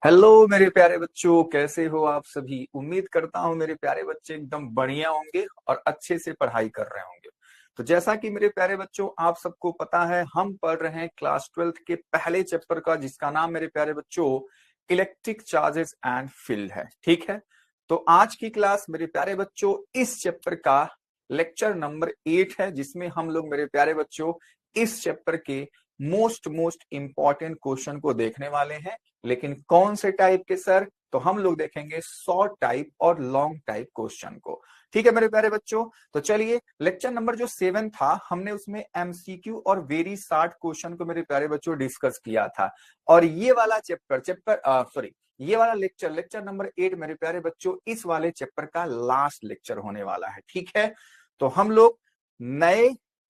Hello मेरे प्यारे बच्चों, कैसे हो आप सभी। उम्मीद करता हूँ मेरे प्यारे बच्चे एकदम बढ़िया होंगे और अच्छे से पढ़ाई कर रहे होंगे। तो जैसा कि मेरे प्यारे बच्चों आप सबको पता है, हम पढ़ रहे हैं क्लास 12th के पहले चैप्टर का, जिसका नाम मेरे प्यारे बच्चों इलेक्ट्रिक चार्जेस एंड फील्ड है। ठीक है, तो आज की क्लास मेरे प्यारे बच्चों इस चैप्टर का लेक्चर नंबर 8 है, जिसमें हम लोग मेरे प्यारे बच्चों इस चैप्टर के मोस्ट इंपॉर्टेंट क्वेश्चन को देखने वाले हैं। लेकिन कौन से टाइप के सर? तो हम लोग देखेंगे शॉर्ट टाइप और लॉन्ग टाइप क्वेश्चन को। ठीक है मेरे प्यारे बच्चों, तो चलिए लेक्चर नंबर जो 7 था, हमने उसमें एमसीक्यू और वेरी शॉर्ट क्वेश्चन को मेरे प्यारे बच्चों डिस्कस किया था। और ये वाला ये वाला लेक्चर नंबर 8 मेरे प्यारे बच्चों इस वाले चैप्टर का लास्ट लेक्चर होने वाला है। ठीक है, तो हम लोग नए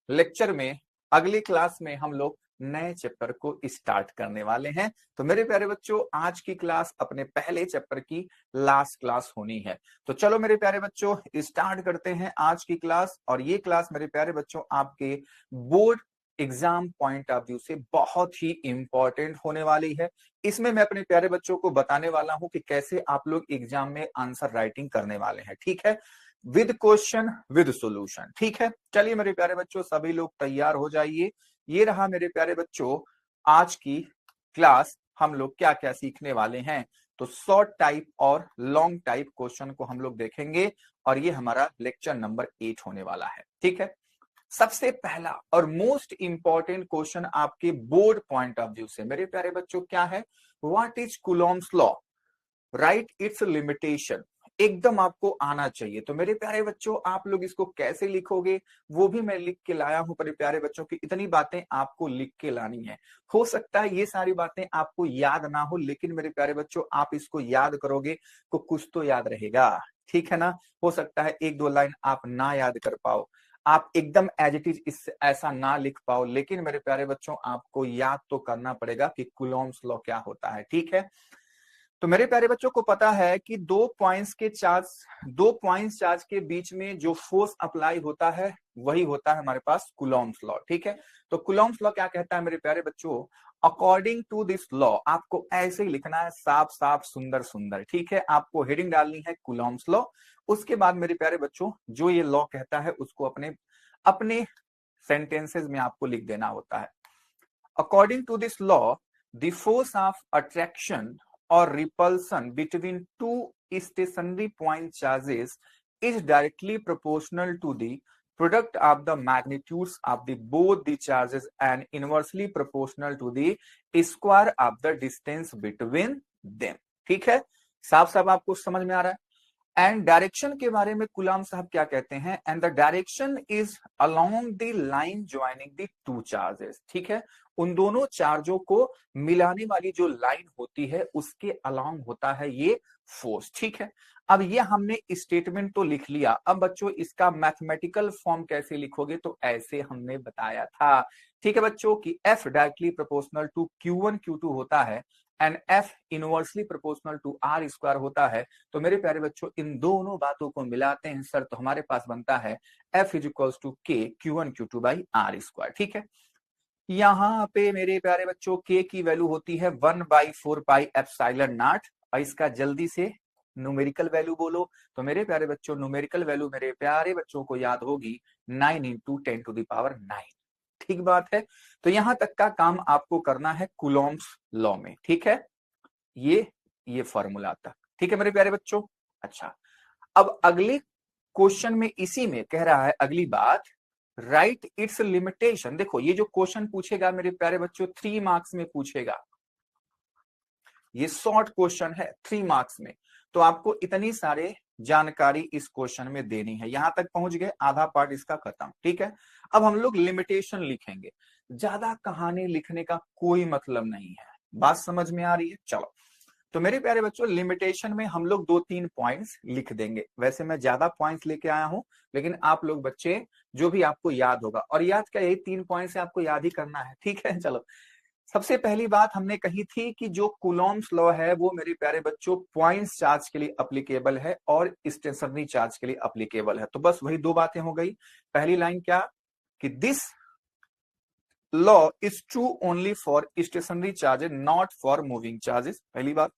लेक्चर में, अगली क्लास में हम लोग नए चैप्टर को स्टार्ट करने वाले हैं। तो मेरे प्यारे बच्चों आज की क्लास अपने पहले चैप्टर की लास्ट क्लास होनी है। तो चलो मेरे प्यारे बच्चों स्टार्ट करते हैं आज की क्लास। और ये क्लास मेरे प्यारे बच्चों आपके board exam point of view से बहुत ही इंपॉर्टेंट होने वाली है। इसमें मैं अपने प्यारे बच्चों को बताने वाला हूं कि कैसे आप लोग एग्जाम में आंसर राइटिंग करने वाले हैं। ठीक है, विद क्वेश्चन विद सॉल्यूशन। ठीक है, चलिए मेरे प्यारे बच्चों सभी लोग तैयार हो जाइए। ये रहा मेरे प्यारे बच्चों आज की क्लास। हम लोग क्या क्या सीखने वाले हैं, तो शॉर्ट टाइप और लॉन्ग टाइप क्वेश्चन को हम लोग देखेंगे। और ये हमारा लेक्चर नंबर 8 होने वाला है। ठीक है, सबसे पहला और मोस्ट इंपॉर्टेंट क्वेश्चन आपके बोर्ड पॉइंट ऑफ व्यू से मेरे प्यारे बच्चों क्या है? What is Coulomb's law, right it's limitation. एकदम आपको आना चाहिए। तो मेरे प्यारे बच्चों आप लोग इसको कैसे लिखोगे वो भी मैं लिख के लाया हूं मेरे प्यारे बच्चों की। इतनी बातें आपको लिख के लानी है। हो सकता है ये सारी बातें आपको याद ना हो, लेकिन मेरे प्यारे बच्चों आप इसको याद करोगे तो कुछ तो याद रहेगा। ठीक है ना, हो सकता है एक दो लाइन आप ना याद कर पाओ, आप एकदम एज इट इज इस ऐसा ना लिख पाओ, लेकिन मेरे प्यारे बच्चों आपको याद तो करना पड़ेगा कि कूलॉम्स लॉ क्या होता है। ठीक है, तो मेरे प्यारे बच्चों को पता है कि दो पॉइंट्स चार्ज के बीच में जो फोर्स अप्लाई होता है वही होता है हमारे पास कूलॉम्स लॉ। ठीक है, तो कूलॉम्स लॉ क्या कहता है मेरे प्यारे बच्चों? अकॉर्डिंग टू दिस लॉ, आपको ऐसे ही लिखना है, साफ साफ सुंदर सुंदर। ठीक है, आपको हेडिंग डालनी है कूलॉम्स लॉ। उसके बाद मेरे प्यारे बच्चों जो ये लॉ कहता है उसको अपने अपने सेंटेंसेस में आपको लिख देना होता है। According to this law, the force of attraction or repulsion between two stationary point charges is directly proportional to the product of the magnitudes of both the charges and inversely proportional to the square of the distance between them. ठीक है, साफ साफ आपको समझ में आ रहा है। And direction के बारे में गुलाम साहब क्या कहते हैं? And the direction is along the line joining the two charges. ठीक है, उन दोनों चार्जों को मिलाने वाली जो लाइन होती है उसके अलोंग होता है ये फोर्स। ठीक है, अब ये हमने स्टेटमेंट तो लिख लिया। अब बच्चों इसका मैथमेटिकल फॉर्म कैसे लिखोगे? तो ऐसे हमने बताया था। ठीक है बच्चों की F directly proportional to Q1 Q2 होता है and F inversely proportional to R square होता है। तो मेरे प्यारे बच्चों इन दोनों बातों को मिलाते हैं सर, तो हमारे पास बनता है F is equals to K Q1 Q2 by R square. ठीक है, यहाँ पे मेरे प्यारे बच्चों K की वैल्यू होती है 1/4 पाई एप्सिलॉन नॉट। और इसका जल्दी से न्यूमेरिकल वैल्यू बोलो। तो मेरे प्यारे बच्चों न्यूमेरिकल वैल्यू मेरे प्यारे बच्चों को याद होगी 9 इंटू 10⁹9। ठीक बात है, तो यहां तक का काम आपको करना है कूलॉम्स लॉ में। ठीक है, ये फॉर्मूला तक। ठीक है मेरे प्यारे बच्चों। अच्छा, अब अगले क्वेश्चन में इसी में कह रहा है अगली बात, राइट इट्स लिमिटेशन। देखो ये जो क्वेश्चन पूछेगा मेरे प्यारे बच्चों 3 मार्क्स में पूछेगा। ये शॉर्ट क्वेश्चन है 3 मार्क्स में, तो आपको इतनी सारे जानकारी इस क्वेश्चन में देनी है। यहां तक पहुंच गए, आधा पार्ट इसका खत्म। ठीक है, अब हम लोग लिमिटेशन लिखेंगे। ज्यादा कहानी लिखने का कोई मतलब नहीं है, बात समझ में आ रही है? चलो, तो मेरे प्यारे बच्चों लिमिटेशन में हम लोग 2-3 पॉइंट्स लिख देंगे। वैसे मैं ज्यादा पॉइंट्स लेके आया हूं, लेकिन आप लोग बच्चे जो भी आपको याद होगा, और याद क्या, यही 3 पॉइंट्स से आपको याद ही करना है। ठीक है, चलो सबसे पहली बात हमने कही थी कि जो कूलॉम्स लॉ है वो मेरे प्यारे बच्चों पॉइंट्स चार्ज के लिए अप्लीकेबल है और स्टेशनरी चार्ज के लिए अप्लीकेबल है। तो बस वही 2 बातें हो गई। पहली लाइन क्या कि this law is true only for stationary charges not for moving charges, पहली बात।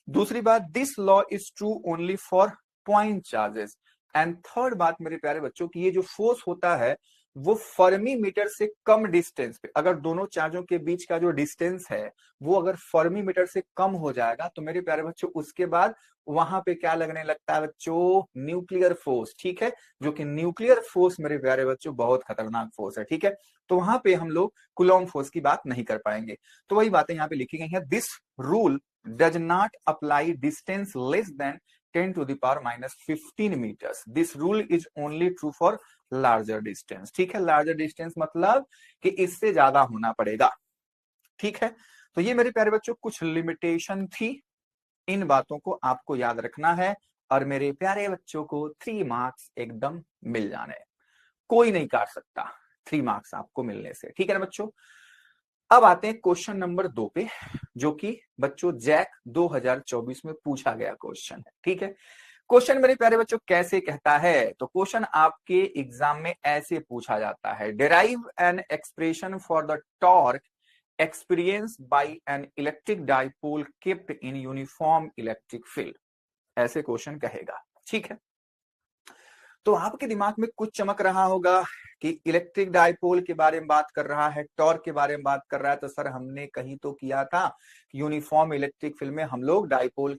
दूसरी बात, this law is true only for point charges. And third बात मेरे प्यारे बच्चों की, ये जो फोर्स होता है वो फर्मी मीटर से कम डिस्टेंस पे, अगर दोनों चार्जों के बीच का जो डिस्टेंस है वो अगर फर्मी मीटर से कम हो जाएगा तो मेरे प्यारे बच्चों उसके बाद वहां पे क्या लगने लगता है बच्चों, न्यूक्लियर फोर्स। ठीक है, जो कि न्यूक्लियर फोर्स मेरे प्यारे बच्चों बहुत खतरनाक फोर्स है। ठीक है, तो वहां पे हम लोग कूलॉम फोर्स की बात नहीं कर पाएंगे। तो वही बातें यहाँ पे लिखी गई हैं। This rule does not apply distance less than 10 to the power minus 15 meters. This rule is only true for larger distance. ठीक है, larger distance मतलब कि इससे ज्यादा होना पड़ेगा। ठीक है, तो ये मेरे प्यारे बच्चों कुछ लिमिटेशन थी, इन बातों को आपको याद रखना है और मेरे प्यारे बच्चों को 3 मार्क्स एकदम मिल जाने, कोई नहीं काट सकता 3 मार्क्स आपको मिलने से। ठीक है ना बच्चों, अब आते हैं क्वेश्चन नंबर 2 पे, जो कि बच्चों जैक 2024 में पूछा गया क्वेश्चन है। ठीक है, क्वेश्चन मेरे प्यारे बच्चों कैसे कहता है, तो क्वेश्चन आपके एग्जाम में ऐसे पूछा जाता है, derive an expression for the torque experience by N electric dipole kept in uniform electric field, ऐसे क्वेश्चन कहेगा। ठीक है, तो आपके दिमाग में कुछ चमक रहा होगा कि इलेक्ट्रिक डाइपोल के बारे में बात कर रहा है, टॉर्क के बारे में बात कर रहा है, तो सर हमने कहीं तो किया था यूनिफॉर्म इलेक्ट्रिक फील्ड में हम लोग डाइपोल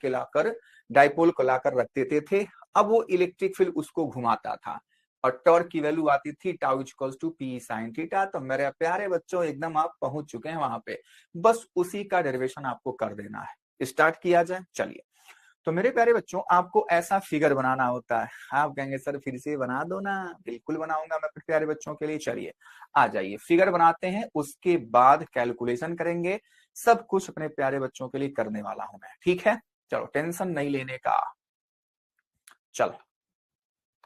को लाकर रख देते थे, अब वो इलेक्ट्रिक फील्ड उसको घुमाता था और टॉर्क की वैल्यू आती थी tau equals to P sine theta. तो मेरे प्यारे बच्चों एकदम आप पहुंच चुके हैं वहां पे, बस उसी का डेरिवेशन आपको कर देना है। स्टार्ट किया जाए, चलिए। तो मेरे प्यारे बच्चों आपको ऐसा फिगर बनाना होता है, आप कहेंगे सर फिर से बना दो ना, बिल्कुल बनाऊंगा मैं अपने प्यारे बच्चों के लिए। चलिए आ जाइए, फिगर बनाते हैं, उसके बाद कैलकुलेशन करेंगे, सब कुछ अपने प्यारे बच्चों के लिए करने वाला हूं मैं। ठीक है, चलो टेंशन नहीं लेने का। चलो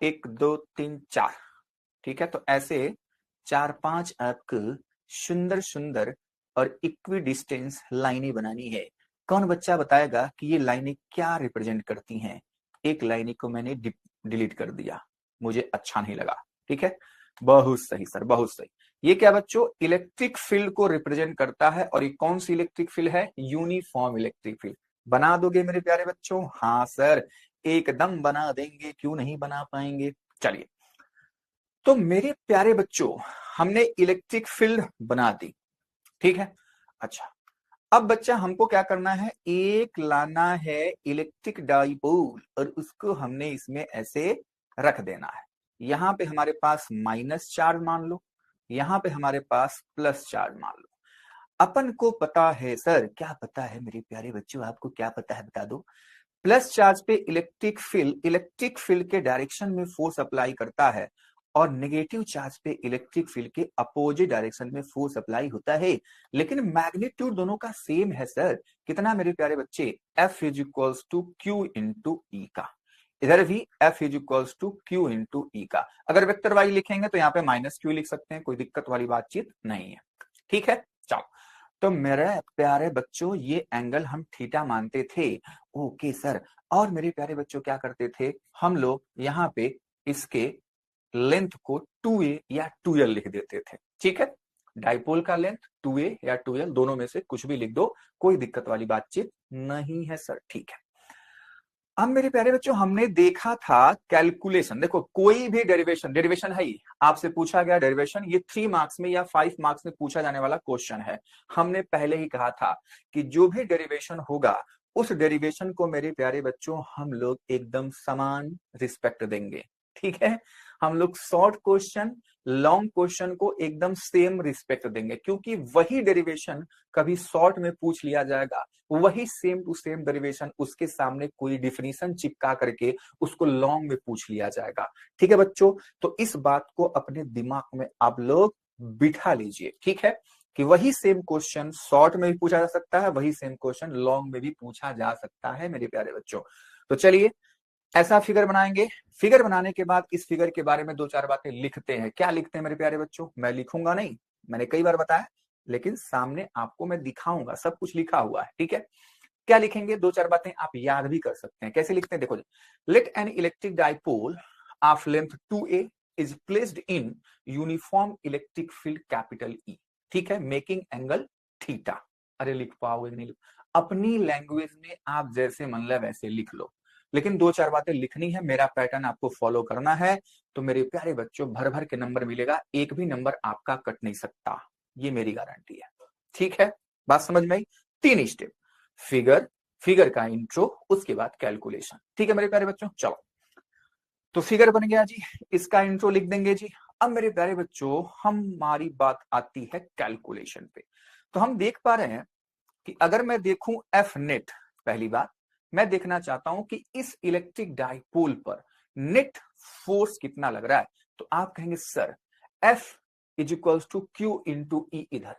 1 2 3 4, ठीक है, तो ऐसे 4-5 आपको सुंदर सुंदर और इक्वी डिस्टेंस लाइनें बनानी है। कौन बच्चा बताएगा कि ये लाइनें क्या रिप्रेजेंट करती हैं? एक लाइन को मैंने डिलीट कर दिया, मुझे अच्छा नहीं लगा। ठीक है, बहुत सही सर, बहुत सही। ये क्या बच्चों, इलेक्ट्रिक फील्ड को रिप्रेजेंट करता है, और ये कौन सी इलेक्ट्रिक फील्ड है? Uniform electric field. बना दोगे मेरे प्यारे बच्चों? हाँ सर, एकदम बना देंगे, क्यों नहीं बना पाएंगे। चलिए, तो मेरे प्यारे बच्चों हमने इलेक्ट्रिक फील्ड बना दी। ठीक है, अच्छा अब बच्चा हमको क्या करना है, एक लाना है इलेक्ट्रिक डाइपोल और उसको हमने इसमें ऐसे रख देना है। यहां पे हमारे पास माइनस चार्ज मान लो, यहां पे हमारे पास प्लस चार्ज मान लो। अपन को पता है सर, क्या पता है मेरे प्यारे बच्चों, आपको क्या पता है बता दो। प्लस चार्ज पे इलेक्ट्रिक फील्ड के डायरेक्शन में फोर्स अप्लाई करता है, और नेगेटिव चार्ज पे इलेक्ट्रिक फील्ड के अपोजिट डायरेक्शन में फोर्स अप्लाई होता है, लेकिन मैग्नीट्यूड दोनों का सेम है सर। कितना मेरे प्यारे बच्चे? F is equals to Q into E का। इधर भी F is equals to Q into E का। अगर वेक्टर वाई लिखेंगे तो यहाँ पे माइनस क्यू लिख सकते हैं, कोई दिक्कत वाली बातचीत नहीं है। ठीक है, चलो, तो मेरे प्यारे बच्चों ये एंगल हम थीटा मानते थे। ओके सर, और मेरे प्यारे बच्चों क्या करते थे हम लोग, यहाँ पे इसके लेंथ को 2a या 2l लिख देते थे। ठीक है, डाइपोल का लेंथ 2a या 2l, दोनों में से कुछ भी लिख दो, कोई दिक्कत वाली बातचीत नहीं है सर। ठीक है, अब मेरे प्यारे बच्चों हमने देखा था कैलकुलेशन। देखो कोई भी डेरिवेशन है ही, आपसे पूछा गया डेरिवेशन, ये 3 मार्क्स में या 5 मार्क्स में पूछा जाने वाला क्वेश्चन है। हमने पहले ही कहा था कि जो भी डेरिवेशन होगा उस डेरिवेशन को मेरे प्यारे बच्चों हम लोग एकदम समान रिस्पेक्ट देंगे। ठीक है, हम लोग शॉर्ट क्वेश्चन लॉन्ग क्वेश्चन को एकदम सेम रिस्पेक्ट देंगे, क्योंकि वही डेरिवेशन कभी शॉर्ट में पूछ लिया जाएगा, वही सेम टू सेम डेरिवेशन उसके सामने कोई डिफिनीशन चिपका करके उसको लॉन्ग में पूछ लिया जाएगा। ठीक है बच्चों, तो इस बात को अपने दिमाग में आप लोग बिठा लीजिए। ठीक है, कि वही सेम क्वेश्चन शॉर्ट में भी पूछा जा सकता है, वही सेम क्वेश्चन लॉन्ग में भी पूछा जा सकता है मेरे प्यारे बच्चों। तो चलिए ऐसा फिगर बनाएंगे। फिगर बनाने के बाद इस फिगर के बारे में 2-4 बातें लिखते हैं। क्या लिखते हैं मेरे प्यारे बच्चों? मैं लिखूंगा नहीं, मैंने कई बार बताया, लेकिन सामने आपको मैं दिखाऊंगा, सब कुछ लिखा हुआ है। ठीक है, क्या लिखेंगे? 2-4 बातें आप याद भी कर सकते हैं। कैसे लिखते हैं देखो, let an electric dipole of length 2a is placed in uniform electric field capital E। ठीक है, मेकिंग एंगल थीटा। अरे लिख पाओगे नहीं लिख, अपनी लैंग्वेज में आप जैसे मन लगे वैसे लिख लो, लेकिन दो चार बातें लिखनी है, मेरा पैटर्न आपको फॉलो करना है। तो मेरे प्यारे बच्चों भर भर के नंबर मिलेगा, एक भी नंबर आपका कट नहीं सकता, ये मेरी गारंटी है। ठीक है, बात समझ में आई? तीन स्टेप, फिगर, फिगर का इंट्रो, उसके बाद कैलकुलेशन। ठीक है मेरे प्यारे बच्चों, चलो तो फिगर बन गया जी, इसका इंट्रो लिख देंगे जी। अब मेरे प्यारे बच्चों हमारी बात आती है कैलकुलेशन पे। तो हम देख पा रहे हैं कि अगर मैं देखूं एफ नेट, पहली बात मैं देखना चाहता हूं कि इस इलेक्ट्रिक डाइपोल पर नेट फोर्स कितना लग रहा है। तो आप कहेंगे sir F is equals to Q into E इधर,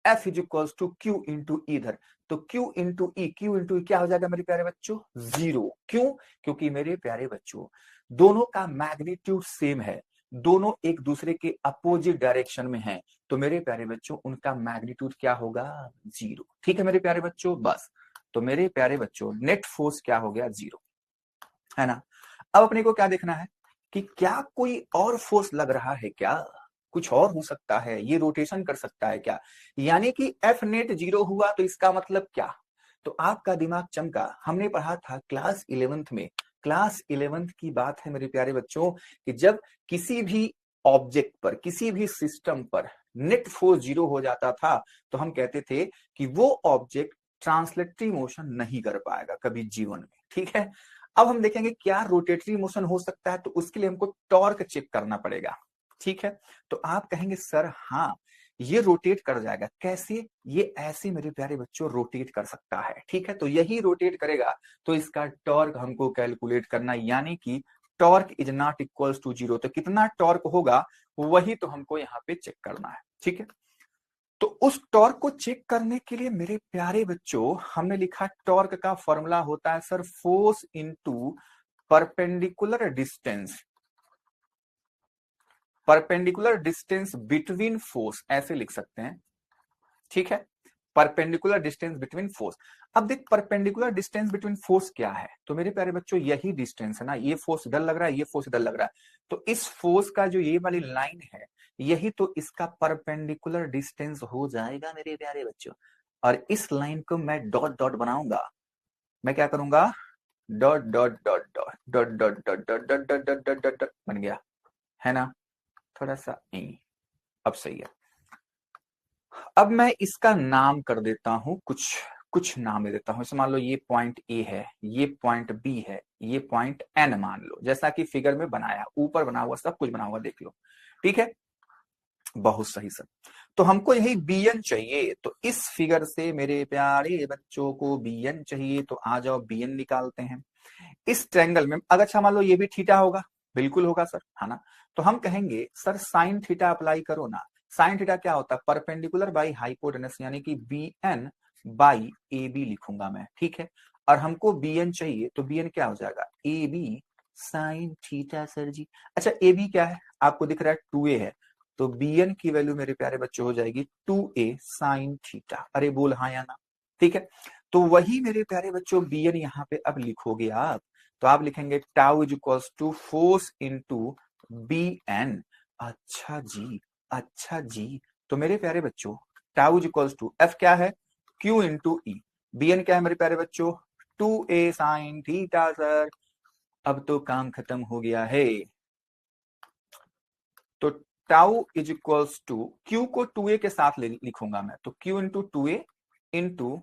F is equals to Q into इधर, तो Q into E, Q into E क्या हो जाएगा मेरे प्यारे बच्चों? जीरो। क्यों? क्योंकि मेरे प्यारे बच्चों दोनों का मैग्नीट्यूड सेम है, दोनों एक दूसरे के अपोजिट डायरेक्शन में हैं, तो मेरे प्यारे बच्चों उनका मैग्नीट्यूड क्या होगा? जीरो। ठीक है मेरे प्यारे बच्चों, बस। तो मेरे प्यारे बच्चों नेट फोर्स क्या हो गया? जीरो, है ना। अब अपने को क्या देखना है कि क्या कोई और फोर्स लग रहा है क्या, कुछ और हो सकता है, ये रोटेशन कर सकता है क्या? यानी कि एफ नेट जीरो हुआ तो इसका मतलब क्या? तो आपका दिमाग चमका, हमने पढ़ा था क्लास 11th में, क्लास 11th की बात है मेरे प्यारे बच्चों, कि जब किसी भी ऑब्जेक्ट पर, किसी भी सिस्टम पर नेट फोर्स जीरो हो जाता था तो हम कहते थे कि वो ऑब्जेक्ट ट्रांसलेटरी मोशन नहीं कर पाएगा कभी जीवन में। ठीक है, अब हम देखेंगे क्या रोटेटरी मोशन हो सकता है, तो उसके लिए हमको टॉर्क चेक करना पड़ेगा। ठीक है, तो आप कहेंगे सर हाँ ये रोटेट कर जाएगा, कैसे? ये ऐसे मेरे प्यारे बच्चों रोटेट कर सकता है। ठीक है, तो यही रोटेट करेगा, तो इसका टॉर्क हमको कैलकुलेट करना, यानी कि torque is not equals to zero. तो कितना टॉर्क होगा वही तो हमको यहाँ पे चेक करना है। ठीक है, तो उस टॉर्क को चेक करने के लिए मेरे प्यारे बच्चों हमने लिखा टॉर्क का फॉर्मूला होता है sir force into perpendicular distance, perpendicular distance between force, ऐसे लिख सकते हैं। ठीक है, परपेंडिकुलर डिस्टेंस बिटवीन फोर्स। अब देख परपेंडिकुलर डिस्टेंस बिटवीन फोर्स क्या है, तो मेरे प्यारे बच्चों यही डिस्टेंस है ना, ये फोर्स इधर लग रहा है, ये फोर्स इधर लग रहा है, तो इस फोर्स का जो ये वाली लाइन है यही तो इसका परपेंडिकुलर डिस्टेंस हो जाएगा मेरे प्यारे बच्चों। और इस लाइन को मैं डॉट डॉट बनाऊंगा, मैं क्या करूंगा? Dot dot dot dot dot dot dot dot dot dot dot dot dot dot बन गया, है ना। थोड़ा सा अब सही है। अब मैं इसका नाम कर देता हूं, कुछ कुछ नाम दे देता हूं। जैसे मान लो ये पॉइंट ए है, ये पॉइंट बी है, ये पॉइंट एन मान लो, जैसा कि फिगर में बनाया, ऊपर बना हुआ, सब कुछ बना हुआ देख लो। ठीक है, बहुत सही सर। तो हमको यही बी एन चाहिए, तो इस फिगर से मेरे प्यारे बच्चों को बी एन चाहिए, तो आ जाओ बी एन निकालते हैं। इस ट्रायंगल में अगर अच्छा मान लो ये भी थीटा होगा, बिल्कुल होगा सर, है ना। तो हम कहेंगे सर साइन थीटा अप्लाई करो ना। साइन थीटा क्या होता है? परपेंडिकुलर बाई हाइपोटेनस, यानी कि B N by A B लिखूंगा मैं। ठीक है, और हमको बी एन चाहिए, तो बी एन क्या हो जाएगा? A B sine theta sir जी। अच्छा ए बी क्या है? आपको दिख रहा है 2a है, तो बी एन की वैल्यू मेरे प्यारे बच्चों हो जाएगी 2a साइन थीटा। अरे बोल हाँ या ना? ठीक है, तो वही मेरे प्यारे बच्चों बी एन यहाँ पे अब लिखोगे आप, तो आप लिखेंगे tau is equals to force into B N. अच्छा जी, अच्छा जी। तो मेरे प्यारे बच्चों tau is equals to F क्या है? Q into E, B N क्या है मेरे प्यारे बच्चों? 2a sign theta sir. अब तो काम खत्म हो गया है। तो tau is equals to, Q को 2a के साथ लिखूंगा मैं, तो Q into 2a into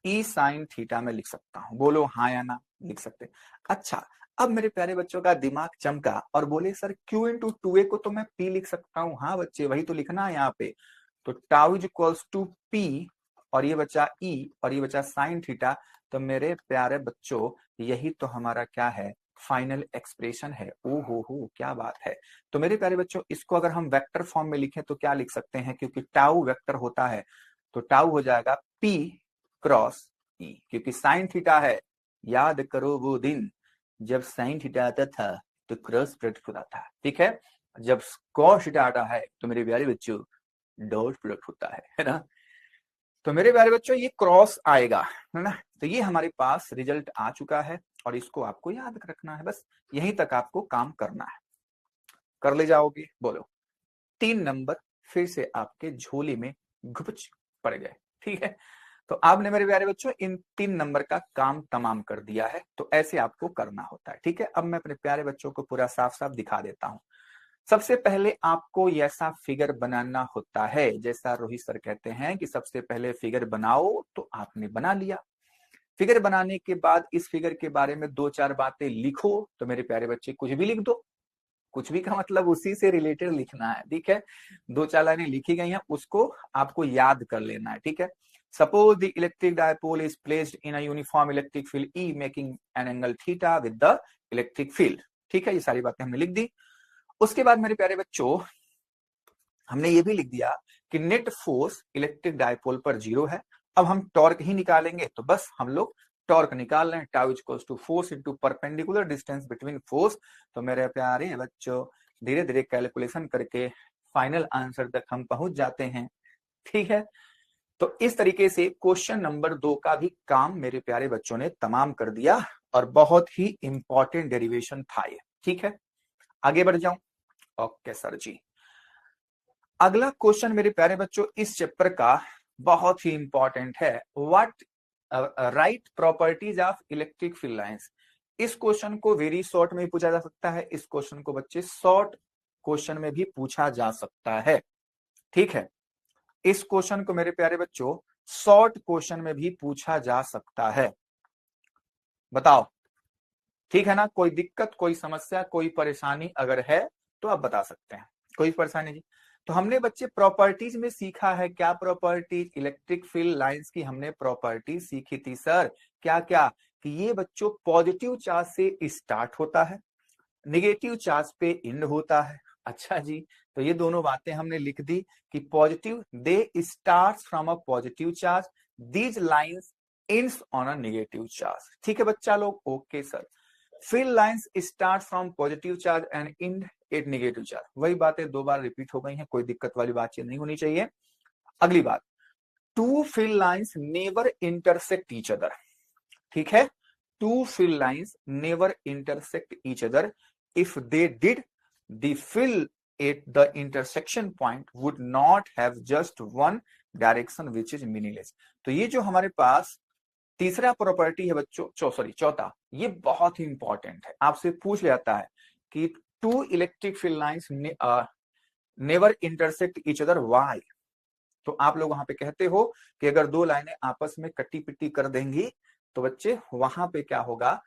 E sine theta में लिख सकता हूं। बोलो हाँ या ना? लिख सकते। अच्छा, अब मेरे प्यारे बच्चों का दिमाग चमका और बोले सर क्यू इंटू 2a को तो मैं p लिख सकता हूँ। हाँ बच्चे, वही तो लिखना है यहाँ पे। तो tau is equals to p, और ये बचा e, और ये बचा साइन थीटा। तो मेरे प्यारे बच्चों यही तो हमारा क्या है? फाइनल एक्सप्रेशन है। ओ हो क्या बात है। तो मेरे प्यारे बच्चों इसको अगर हम वेक्टर फॉर्म में लिखें तो क्या लिख सकते हैं? क्योंकि टाउ वेक्टर होता है, तो टाउ हो जाएगा p क्रॉस ई, क्योंकि साइन थीटा है। याद करो वो दिन जब साइन थीटा आता था तो क्रॉस प्रोडक्ट होता था। ठीक है, जब कॉस थीटा आता है तो मेरे प्यारे बच्चों डॉट प्रोडक्ट होता है ना। तो मेरे प्यारे बच्चों ये क्रॉस आएगा, है ना। तो ये हमारे पास रिजल्ट आ चुका है और इसको आपको याद रखना है, बस यहीं तक आपको काम करना है। कर ले जाओगे? बोलो। 3 नंबर फिर से आपके झोली में घुपच पड़ गए। ठीक है, तो आपने मेरे प्यारे बच्चों इन 3 नंबर का काम तमाम कर दिया है। तो ऐसे आपको करना होता है, ठीक है। अब मैं अपने प्यारे बच्चों को पूरा साफ साफ दिखा देता हूं। सबसे पहले आपको ऐसा फिगर बनाना होता है, जैसा रोहित सर कहते हैं कि सबसे पहले फिगर बनाओ, तो आपने बना लिया। फिगर बनाने के बाद इस फिगर के बारे में 2-4 बातें लिखो। तो मेरे प्यारे बच्चे कुछ भी लिख दो, कुछ भी का मतलब उसी से रिलेटेड लिखना है, ठीक है। 2-4 लाइनें लिखी गई हैं, उसको आपको याद कर लेना है, ठीक है। Suppose the electric dipole is placed in a uniform electric field E making an angle theta with the electric field, ठीक है। ये सारी बातें हमने लिख दी। उसके बाद मेरे प्यारे बच्चों हमने ये भी लिख दिया कि नेट फोर्स इलेक्ट्रिक डायपोल पर 0 है। अब हम टॉर्क ही निकालेंगे, तो बस हम लोग टॉर्क निकाल रहे हैं, tau equals to force into perpendicular distance between force. तो मेरे प्यारे बच्चों धीरे धीरे कैलकुलेशन करके फाइनल आंसर तक हम पहुंच जाते हैं, ठीक है। तो इस तरीके से क्वेश्चन नंबर 2 का भी काम मेरे प्यारे बच्चों ने तमाम कर दिया, और बहुत ही इंपॉर्टेंट डेरिवेशन था ये, ठीक है। आगे बढ़ जाऊं। ओके सर जी। अगला क्वेश्चन मेरे प्यारे बच्चों इस चैप्टर का बहुत ही इंपॉर्टेंट है। What right properties of electric field lines. इस क्वेश्चन को वेरी शॉर्ट में पूछा जा सकता है, इस क्वेश्चन को बच्चे शॉर्ट क्वेश्चन में भी पूछा जा सकता है, ठीक है। इस क्वेश्चन को मेरे प्यारे बच्चों शॉर्ट क्वेश्चन में भी पूछा जा सकता है। बताओ, ठीक है ना। कोई दिक्कत, कोई समस्या, कोई परेशानी अगर है तो आप बता सकते हैं। कोई परेशानी जी। तो हमने बच्चे प्रॉपर्टीज में सीखा है, क्या प्रॉपर्टीज, इलेक्ट्रिक फील्ड लाइंस की हमने प्रॉपर्टीज सीखी थी सर। क्या क्या कि ये बच्चों पॉजिटिव चार्ज से स्टार्ट होता है, निगेटिव चार्ज पे एंड होता है। अच्छा जी, तो ये दोनों बातें हमने लिख दी कि positive they start from a positive charge, these lines ends on a negative charge, ठीक है बच्चा लोग। Okay sir. Field lines start from positive charge and end at negative charge. वही बातें 2 बार रिपीट हो गई हैं, कोई दिक्कत वाली बातचीत नहीं होनी चाहिए। अगली बात, two field lines never intersect each other, ठीक है। Two field lines never intersect each other, if they did the field at the intersection point would not have just one direction which is meaningless. तो ये जो हमारे पास तीसरा property है बच्चों, sorry चौथा, ये बहुत ही इंपॉर्टेंट है। आपसे पूछ जाता है कि two electric field lines never intersect each other, why. तो आप लोग वहां पे कहते हो कि अगर 2 लाइनें आपस में कट्टी पिट्टी कर देंगी तो बच्चे वहां पे क्या होगा,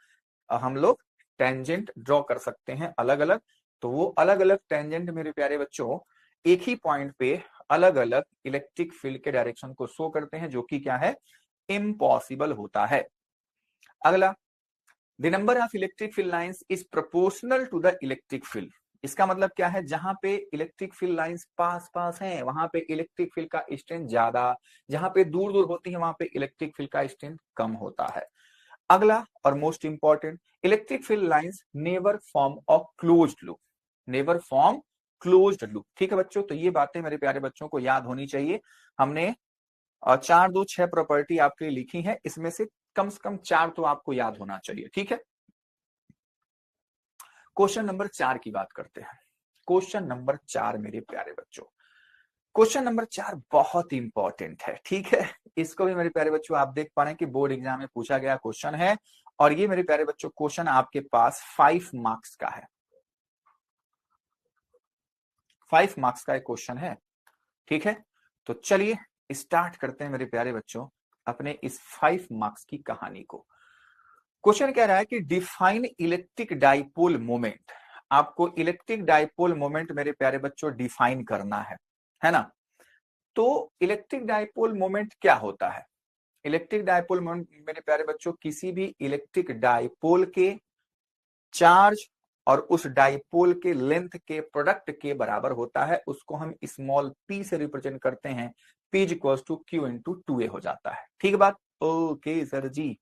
हम लोग टेंजेंट ड्रॉ कर सकते हैं अलग अलग। तो वो अलग अलग टेंजेंट मेरे प्यारे बच्चों एक ही पॉइंट पे अलग अलग इलेक्ट्रिक फील्ड के डायरेक्शन को शो करते हैं, जो कि क्या है, इम्पॉसिबल होता है। अगला, the number of electric field lines is proportional to the electric field. इसका मतलब क्या है, जहां पे इलेक्ट्रिक फील्ड लाइंस पास पास हैं वहां पे इलेक्ट्रिक फील्ड का स्ट्रेंथ ज्यादा, जहां पे दूर दूर होती है वहां पे इलेक्ट्रिक फील्ड का स्ट्रेंथ कम होता है। अगला और most important, electric field lines never form a closed loop, never form closed loop, ठीक है बच्चों। तो ये बातें मेरे प्यारे बच्चों को याद होनी चाहिए। हमने 4, 2, 6 प्रॉपर्टी आपके लिए लिखी है, इसमें से कम 4 तो आपको याद होना चाहिए, ठीक है। क्वेश्चन नंबर 4 की बात करते हैं। क्वेश्चन नंबर 4 मेरे प्यारे बच्चों, क्वेश्चन नंबर 4 बहुत इंपॉर्टेंट है, ठीक है। इसको भी मेरे प्यारे बच्चों आप देख पा रहे हैं कि बोर्ड एग्जाम में पूछा गया क्वेश्चन है, और ये मेरे प्यारे बच्चों क्वेश्चन आपके पास 5 मार्क्स का है, 5 मार्क्स का एक क्वेश्चन है, ठीक है। तो चलिए स्टार्ट करते हैं मेरे प्यारे बच्चों अपने इस 5 मार्क्स की कहानी को। क्वेश्चन कह रहा है कि डिफाइन इलेक्ट्रिक डाइपोल मोमेंट। आपको इलेक्ट्रिक डाइपोल मोमेंट मेरे प्यारे बच्चों डिफाइन करना है ना। तो इलेक्ट्रिक डाइपोल मोमेंट क्या होता है, इलेक्ट्रिक डाइपोल मोमेंट मेरे प्यारे बच्चों किसी भी इलेक्ट्रिक डाइपोल के चार्ज और उस डाइपोल के लेंथ के प्रोडक्ट के बराबर होता है। उसको हम स्मॉल p से रिप्रेजेंट करते हैं, p equals to q into 2a हो जाता है, ठीक बात। ओके सर जी,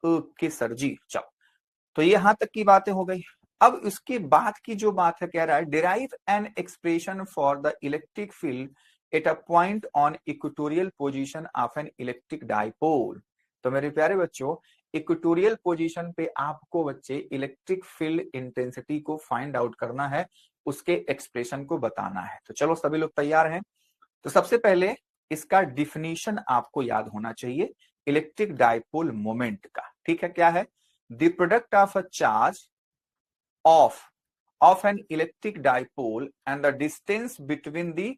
ओके सर जी। चलो, तो ये यहां तक की बातें हो गई। अब उसके बाद की जो बात है, कह रहा है derive an expression for the electric field eight a point on equatorial position of an electric dipole. तो मेरे प्यारे बच्चों इक्वेटोरियल पोजीशन पे आपको बच्चे इलेक्ट्रिक फील्ड इंटेंसिटी को फाइंड आउट करना है, उसके एक्सप्रेशन को बताना है। तो चलो सभी लोग तैयार हैं। तो सबसे पहले इसका डिफिनीशन आपको याद होना चाहिए इलेक्ट्रिक डाइपोल मोमेंट का। ठीक है, क्या है? The product of a charge of an electric dipole and the distance between the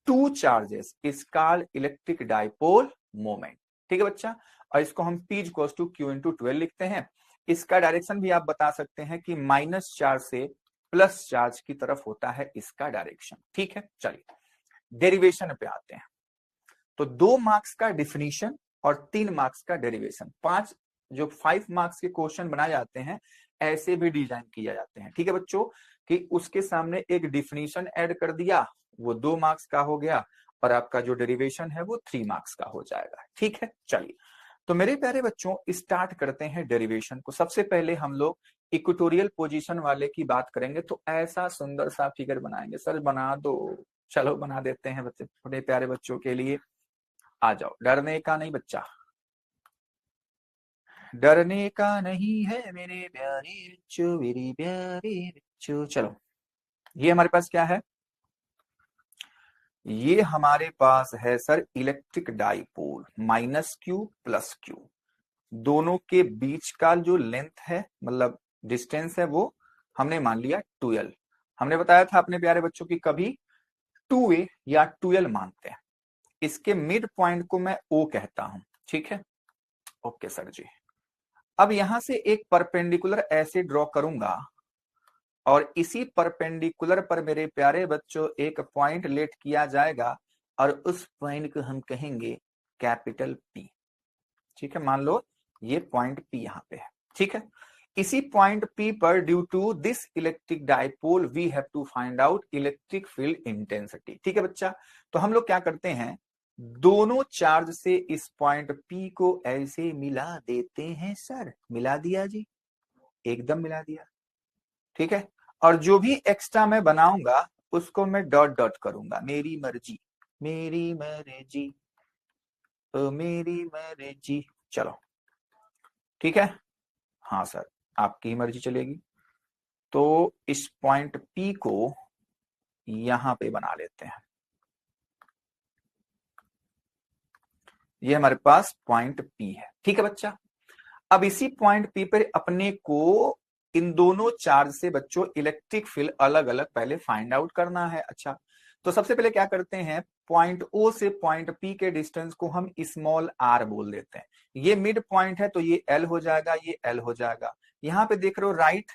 two charges is called electric dipole moment. ठीक है बच्चा, और इसको हम P equals to Q into 12 लिखते हैं। इसका डायरेक्शन भी आप बता सकते हैं कि माइनस चार्ज से प्लस चार्ज की तरफ होता है इसका डायरेक्शन। ठीक है, चलिए डेरिवेशन पे आते हैं। तो 2 मार्क्स का डिफिनीशन और 3 मार्क्स का डेरिवेशन, 5 मार्क्स के क्वेश्चन बनाए जाते हैं, ऐसे भी डिजाइन किए जाते हैं। ठीक है बच्चों, कि उसके सामने एक डिफिनीशन ऐड कर दिया, वो 2 मार्क्स का हो गया, और आपका जो डेरिवेशन है वो 3 मार्क्स का हो जाएगा। ठीक है, चलिए तो मेरे प्यारे बच्चों स्टार्ट करते हैं डेरिवेशन को। सबसे पहले हम लोग इक्वेटोरियल पोजीशन वाले की बात करेंगे। तो ऐसा सुंदर सा फिगर बनाएंगे। सर बना दो, चलो बना देते हैं बच्चे, थोड़े प्यारे बच्चों के लिए। आ जाओ, डरने का नहीं बच्चा, डरने का नहीं है मेरे प्यारे बच्चों, मेरी प्यारे बच्चों। चलो, ये हमारे पास क्या है? ये हमारे पास है sir electric dipole, minus Q plus Q। दोनों के बीच का जो लेंथ है, मतलब डिस्टेंस है, वो हमने मान लिया 12। हमने बताया था अपने प्यारे बच्चों की कभी 2a या 12 मानते हैं। इसके मिड पॉइंट को मैं O कहता हूं। ठीक है, ओके सर जी। अब यहां से एक परपेंडिकुलर ऐसे ड्रॉ करूंगा, और इसी परपेंडिकुलर पर मेरे प्यारे बच्चों एक पॉइंट लेट किया जाएगा, और उस पॉइंट को हम कहेंगे कैपिटल P। ठीक है, मान लो ये पॉइंट P यहां पे है। ठीक है, इसी पॉइंट P पर due to this electric dipole we have to find out electric field intensity. ठीक है बच्चा, तो हम लोग क्या करते हैं, दोनों चार्ज से इस पॉइंट P को ऐसे मिला देते हैं। सर मिला दिया जी, एकदम मिला दिया। ठीक है, और जो भी एक्स्ट्रा मैं बनाऊंगा उसको मैं डॉट डॉट करूंगा। मेरी मर्जी, मेरी मर्जी, ओ मेरी मर्जी। चलो ठीक है, हाँ सर आपकी मर्जी चलेगी। तो इस पॉइंट P को यहां पे बना लेते हैं। ये हमारे पास पॉइंट P है। ठीक है बच्चा, अब इसी पॉइंट P पर अपने को इन दोनों चार्ज से बच्चों इलेक्ट्रिक फील्ड अलग अलग पहले फाइंड आउट करना है। अच्छा, तो सबसे पहले क्या करते हैं, पॉइंट O से पॉइंट P के डिस्टेंस को हम स्मॉल r बोल देते हैं। ये मिड पॉइंट है तो ये L हो जाएगा, ये L हो जाएगा। यहाँ पे देख रहे हो राइट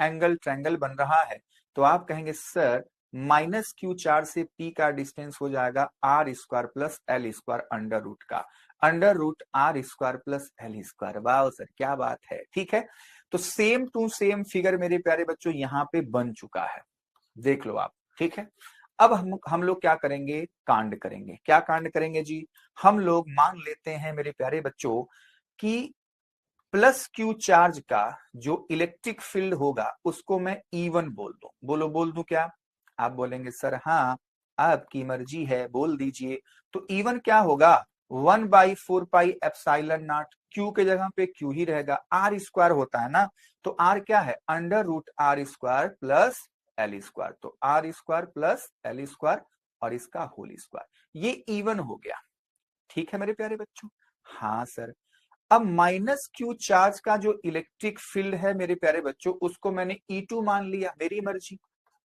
एंगल ट्रायंगल बन रहा है, तो आप कहेंगे सर माइनस Q चार्ज से P का डिस्टेंस हो जाएगा R square plus L square under root का, under root R square plus L square. वाह सर क्या बात है। ठीक है, तो सेम टू सेम फिगर मेरे प्यारे बच्चों यहाँ पे बन चुका है, देख लो आप। ठीक है, अब हम लोग क्या करेंगे, कांड करेंगे। क्या कांड करेंगे जी, हम लोग मान लेते हैं मेरे प्यारे बच्चों कि प्लस Q चार्ज का जो इलेक्ट्रिक फील्ड होगा उसको मैं E1 बोल दूं। बोलो बोल दूं क्या? आप बोलेंगे सर हाँ आपकी मर्जी है, बोल दीजिए। तो E1 क्या होगा, 1/4πε0। Q के जगह पे Q ही रहेगा, R स्क्वायर होता है ना, तो R क्या है, under root R square plus L square. तो R square plus L square और इसका होल स्क्वायर, ये E1 हो गया। ठीक है मेरे प्यारे बच्चों, हाँ सर। अब माइनस Q चार्ज का जो इलेक्ट्रिक फील्ड है मेरे प्यारे बच्चों, उसको मैंने E2 मान लिया, मेरी मर्जी,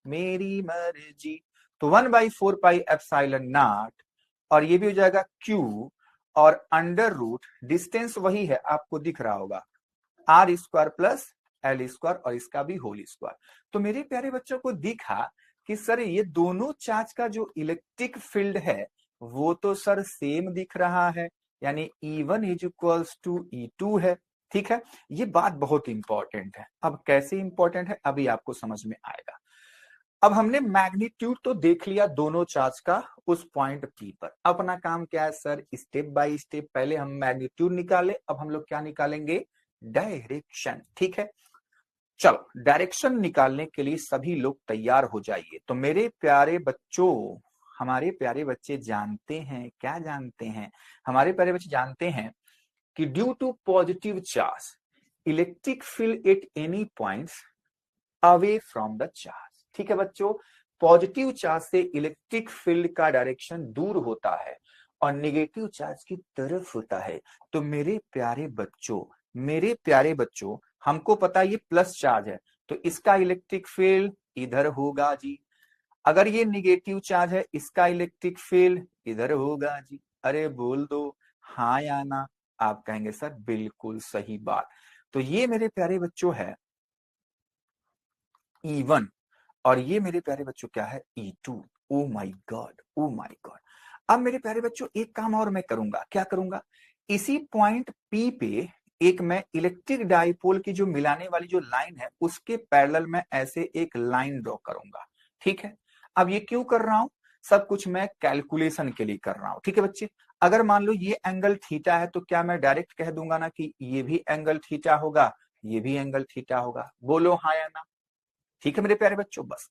मेरी मर्जी। तो 1/4πε0, और ये भी हो जाएगा Q, और अंडर रूट डिस्टेंस वही है, आपको दिख रहा होगा, R square plus L square और इसका भी होल स्क्वायर। तो मेरे प्यारे बच्चों को दिखा कि सर ये दोनों चार्ज का जो इलेक्ट्रिक फील्ड है वो तो सर सेम दिख रहा है, यानी E1 is equals to E2 है। ठीक है, ये बात बहुत इंपॉर्टेंट है। अब कैसे इंपॉर्टेंट है अभी आपको समझ में आएगा। अब हमने मैग्नीट्यूड तो देख लिया दोनों चार्ज का उस पॉइंट P पर। अपना काम क्या है सर, स्टेप बाय स्टेप पहले हम मैग्नीट्यूड निकाले, अब हम लोग क्या निकालेंगे, डायरेक्शन। ठीक है, चलो डायरेक्शन निकालने के लिए सभी लोग तैयार हो जाइए। तो मेरे प्यारे बच्चों, हमारे प्यारे बच्चे जानते हैं, क्या जानते हैं, हमारे प्यारे बच्चे जानते हैं कि due to positive charge electric field at any points away from the charge. ठीक है बच्चों, पॉजिटिव चार्ज से इलेक्ट्रिक फील्ड का डायरेक्शन दूर होता है, और निगेटिव चार्ज की तरफ होता है। तो मेरे प्यारे बच्चों हमको पता है ये प्लस चार्ज है, तो इसका इलेक्ट्रिक फील्ड इधर होगा जी। अगर ये निगेटिव चार्ज है, इसका इलेक्ट्रिक फील्ड इधर होगा जी। अरे बोल दो हाँ या ना। आप कहेंगे सर बिल्कुल सही बात। तो ये मेरे प्यारे बच्चों है E1 और ये मेरे प्यारे बच्चों क्या है E2। Oh my God, oh my God. अब मेरे प्यारे बच्चों एक काम और मैं करूंगा, क्या करूंगा, इसी पॉइंट P पे एक मैं इलेक्ट्रिक डाइपोल की जो मिलाने वाली जो लाइन है उसके पैरेलल में ऐसे एक लाइन ड्रॉ करूंगा। ठीक है, अब ये क्यों कर रहा हूं, सब कुछ मैं कैलकुलेशन के लिए कर रहा हूं। ठीक है बच्चे, अगर मान लो ये एंगल थीटा है तो क्या मैं डायरेक्ट कह दूंगा ना कि ये भी एंगल थीटा होगा, ये भी एंगल थीटा होगा। बोलो हाँ या ना। ठीक है मेरे प्यारे बच्चों, बस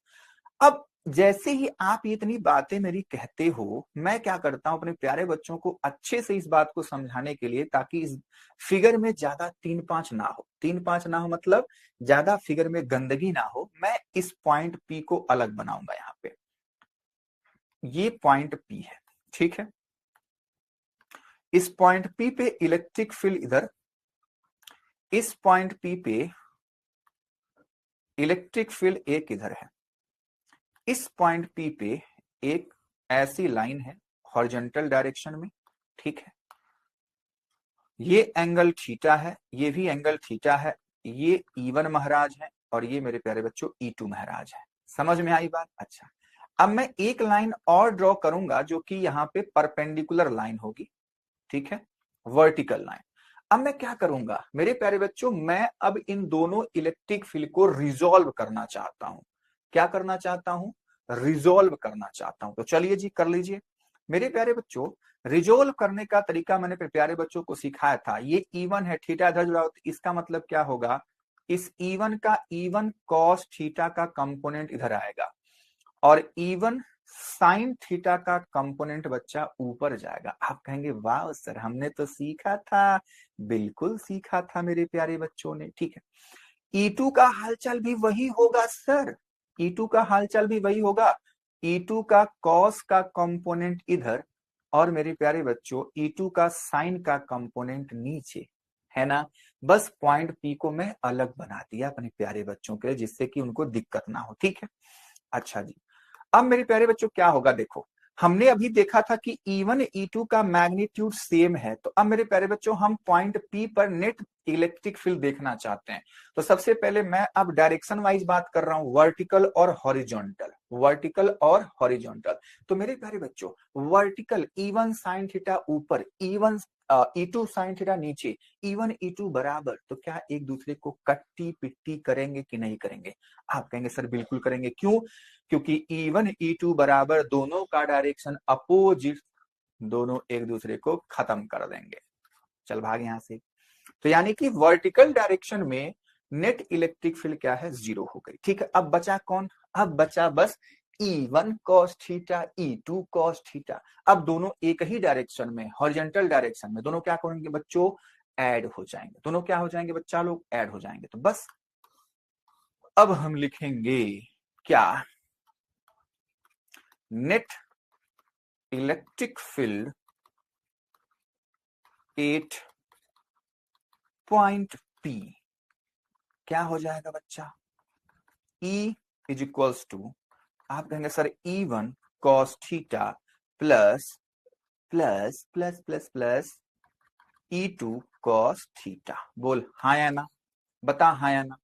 अब जैसे ही आप ये इतनी बातें मेरी कहते हो, मैं क्या करता हूं अपने प्यारे बच्चों को अच्छे से इस बात को समझाने के लिए, ताकि इस फिगर में ज्यादा 3-5 ना हो। 3-5 ना हो मतलब ज्यादा फिगर में गंदगी ना हो। मैं इस पॉइंट P को अलग बनाऊंगा। यहाँ पे ये पॉइंट P है, ठीक है। इस पॉइंट P पे इलेक्ट्रिक फील्ड इधर, इस पॉइंट P पे इलेक्ट्रिक फील्ड एक इधर है। इस पॉइंट P पे एक ऐसी लाइन है हॉरिजॉन्टल डायरेक्शन में। ठीक है, ये एंगल थीटा है, ये भी एंगल थीटा है। ये E1 महाराज है और ये मेरे प्यारे बच्चों E2 महाराज है। समझ में आई बात? अच्छा, अब मैं एक लाइन और ड्रॉ करूंगा जो कि यहाँ पे परपेंडिकुलर लाइन होगी। ठीक है, वर्टिकल लाइन। अब मैं क्या करूंगा मेरे प्यारे बच्चों, मैं अब इन दोनों इलेक्ट्रिक फील्ड को रिजोल्व करना चाहता हूं। क्या करना चाहता हूं? रिजोल्व करना चाहता हूं। तो चलिए जी कर लीजिए मेरे प्यारे बच्चों। रिजोल्व करने का तरीका मैंने प्यारे बच्चों को सिखाया था। ये E1 है, थीटा इधर जुड़ा, तो इसका मतलब क्या होगा, इस E1 का E1 cos थीटा का कंपोनेंट इधर आएगा और E1 साइन थीटा का कंपोनेंट बच्चा ऊपर जाएगा। आप कहेंगे वाह सर हमने तो सीखा था। बिल्कुल सीखा था मेरे प्यारे बच्चों ने। ठीक है, E2 का हालचाल भी वही होगा सर, E2 का हालचाल भी वही होगा। E2 का कॉस का कंपोनेंट इधर और मेरे प्यारे बच्चों E2 का साइन का कंपोनेंट नीचे, है ना। बस पॉइंट P को मैं अलग बना दिया अपने प्यारे बच्चों के लिए, जिससे कि उनको दिक्कत ना हो। ठीक है, अच्छा जी। अब मेरे प्यारे बच्चों क्या होगा, देखो हमने अभी देखा था कि E1 E2 का मैग्नीट्यूड सेम है। तो अब मेरे प्यारे बच्चों हम पॉइंट P पर नेट इलेक्ट्रिक फील्ड देखना चाहते हैं। तो सबसे पहले मैं अब डायरेक्शन वाइज बात कर रहा हूं, वर्टिकल और हॉरिजॉन्टल, वर्टिकल और हॉरिजॉन्टल। तो मेरे प्यारे बच्चों वर्टिकल E1 साइन थीटा ऊपर, E2 साइन थीटा नीचे, E1 E2 बराबर, तो क्या एक दूसरे को कट्टी पिट्टी करेंगे कि नहीं करेंगे? आप कहेंगे सर बिल्कुल करेंगे। क्यों? क्योंकि E1 E2 बराबर दोनों का डायरेक्शन अपोजिट, दोनों एक दूसरे को खत्म कर देंगे। चल भाग यहां से। तो यानी कि वर्टिकल डायरेक्शन में नेट इलेक्ट्रिक फील्ड क्या है, 0 हो गई। ठीक है, अब बचा कौन? अब बचा बस E1 cos theta, E2 cos theta. अब दोनों एक ही डायरेक्शन में, हॉरिजॉन्टल डायरेक्शन में, दोनों क्या करेंगे बच्चों, ऐड हो जाएंगे। दोनों क्या हो जाएंगे बच्चा लोग, ऐड हो जाएंगे। तो बस अब हम लिखेंगे क्या, net electric field eight point P क्या हो जाएगा बच्चा, E इज इक्वल्स टू, आप कहेंगे sir E1 cos theta plus plus plus plus plus E2 cos theta. बोल हाँ या ना, बता हाँ या ना।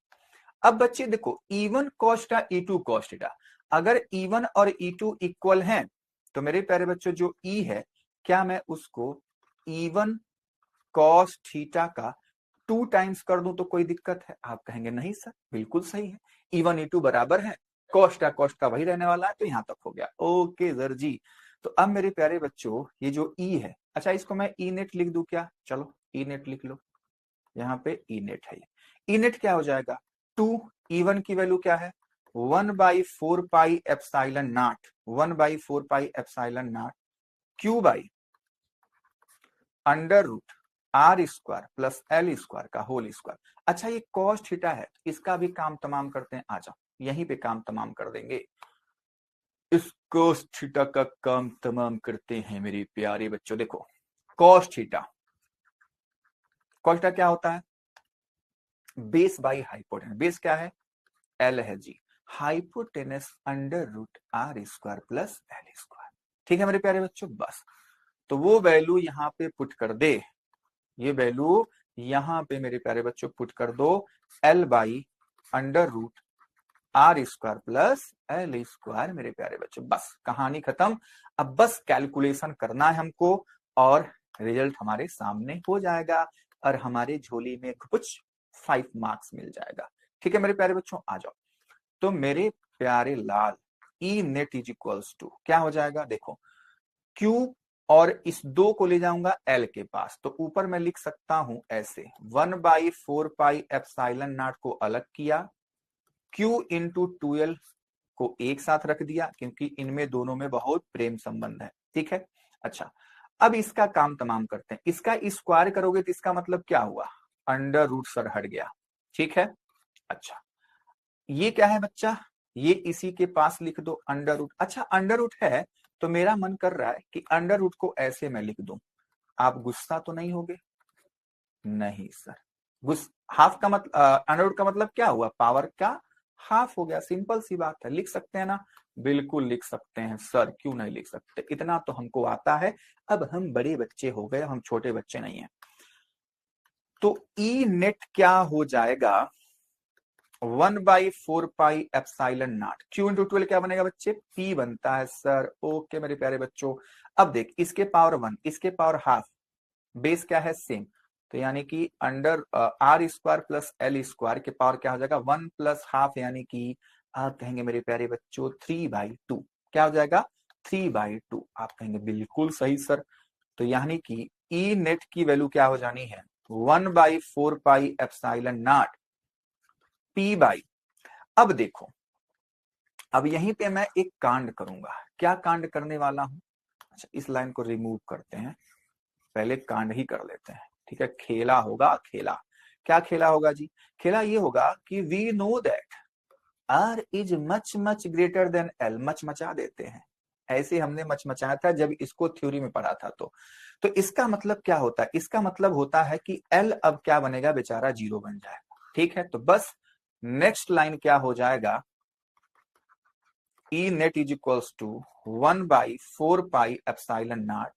अब बच्चे देखो E1 cos theta, E2 cos theta, अगर E1 और E2 इक्वल हैं तो मेरे प्यारे बच्चों जो E है, क्या मैं उसको E1 cos थीटा का 2 टाइम्स कर दूं तो कोई दिक्कत है? आप कहेंगे नहीं सर बिल्कुल सही है, E1 E2 बराबर है, कोष्टा वही रहने वाला है। तो यहां तक हो गया, ओके सर जी। तो अब मेरे प्यारे बच्चों ये जो E है, अच्छा इसको मैं E नेट लिख दूं क्या? चलो E नेट लिख लो, यहाँ पे E नेट है। E नेट क्या हो जाएगा, 2, E1 की वैल्यू क्या है 1/4 pi epsilon naught, 1/4 pi epsilon naught Q by under root R square plus L square का होल स्क्वायर। अच्छा ये cos थीटा है, इसका भी काम तमाम करते हैं, आ जाओ यहीं पे काम तमाम कर देंगे। इस cos थीटा का काम तमाम करते हैं मेरे प्यारे बच्चों। देखो cos थीटा, cos थीटा क्या होता है? Base by hypotenuse. बेस क्या है? एल है जी। Hypotenuse under root R square plus L square. ठीक है मेरे प्यारे बच्चों, बस तो वो वैल्यू यहाँ पे पुट कर दे, ये वैल्यू यहाँ पे मेरे प्यारे बच्चों पुट कर दो, L by under root R square plus L square मेरे प्यारे बच्चों। बस कहानी खत्म। अब बस कैलकुलेशन करना है हमको और रिजल्ट हमारे सामने हो जाएगा और हमारे झोली में कुछ 5 मार्क्स मिल जाएगा। ठीक है मेरे प्यारे बच्चों, आ जाओ। तो मेरे प्यारे लाल, E net is equals to क्या हो जाएगा? देखो क्यू और इस 2 को ले जाऊंगा एल के पास, तो ऊपर मैं लिख सकता हूं ऐसे 1/4πε0 को अलग किया, Q इंटू 2L को एक साथ रख दिया क्योंकि इनमें दोनों में बहुत प्रेम संबंध है। ठीक है, अच्छा अब इसका काम तमाम करते हैं। इसका स्क्वायर करोगे तो इसका मतलब क्या हुआ? अंडर रूट सर हट गया। ठीक है, अच्छा ये क्या है बच्चा? ये इसी के पास लिख दो अंडर रूट। अच्छा अंडर रूट है तो मेरा मन कर रहा है कि अंडर रूट को ऐसे मैं लिख दूं। आप गुस्सा तो नहीं होगे? नहीं सर, हाफ का मतलब अंडर रूट का मतलब क्या हुआ? पावर का हाफ हो गया। सिंपल सी बात है, लिख सकते हैं ना? बिल्कुल लिख सकते हैं सर, क्यों नहीं लिख सकते? इतना तो हमको आता है। अब हम बड़े बच्चे हो गए, हम छोटे बच्चे नहीं हैं। तो ई नेट क्या हो जाएगा? 1/4πε0। Q इंटू 12 क्या बनेगा बच्चे? P बनता है सर। ओके मेरे प्यारे बच्चों, अब देख इसके पावर 1, इसके पावर हाफ, बेस क्या है? सेम। तो यानी कि under R square plus L square के पावर क्या हो जाएगा? 1 प्लस हाफ, यानी कि आप कहेंगे मेरे प्यारे बच्चों 3/2। क्या हो जाएगा? 3/2। आप कहेंगे बिल्कुल सही सर। तो यानी कि ई नेट की वैल्यू क्या हो जानी है? 1/4πε0 P बाई। अब देखो, अब यहीं पे मैं एक कांड करूंगा। क्या कांड करने वाला हूं? अच्छा इस लाइन को रिमूव करते हैं, पहले कांड ही कर लेते हैं। ठीक है, खेला होगा खेला। क्या खेला होगा जी? खेला ये होगा कि we know that R is much much greater than L. Much मचा देते हैं, ऐसे हमने मच मचाया था जब इसको थ्योरी में पढ़ा था। तो इसका मतलब क्या होता है? इसका मतलब होता है कि एल अब क्या बनेगा बेचारा? 0 बन जाएगा। ठीक है, तो बस नेक्स्ट लाइन क्या हो जाएगा? E net is equals to 1/4πε0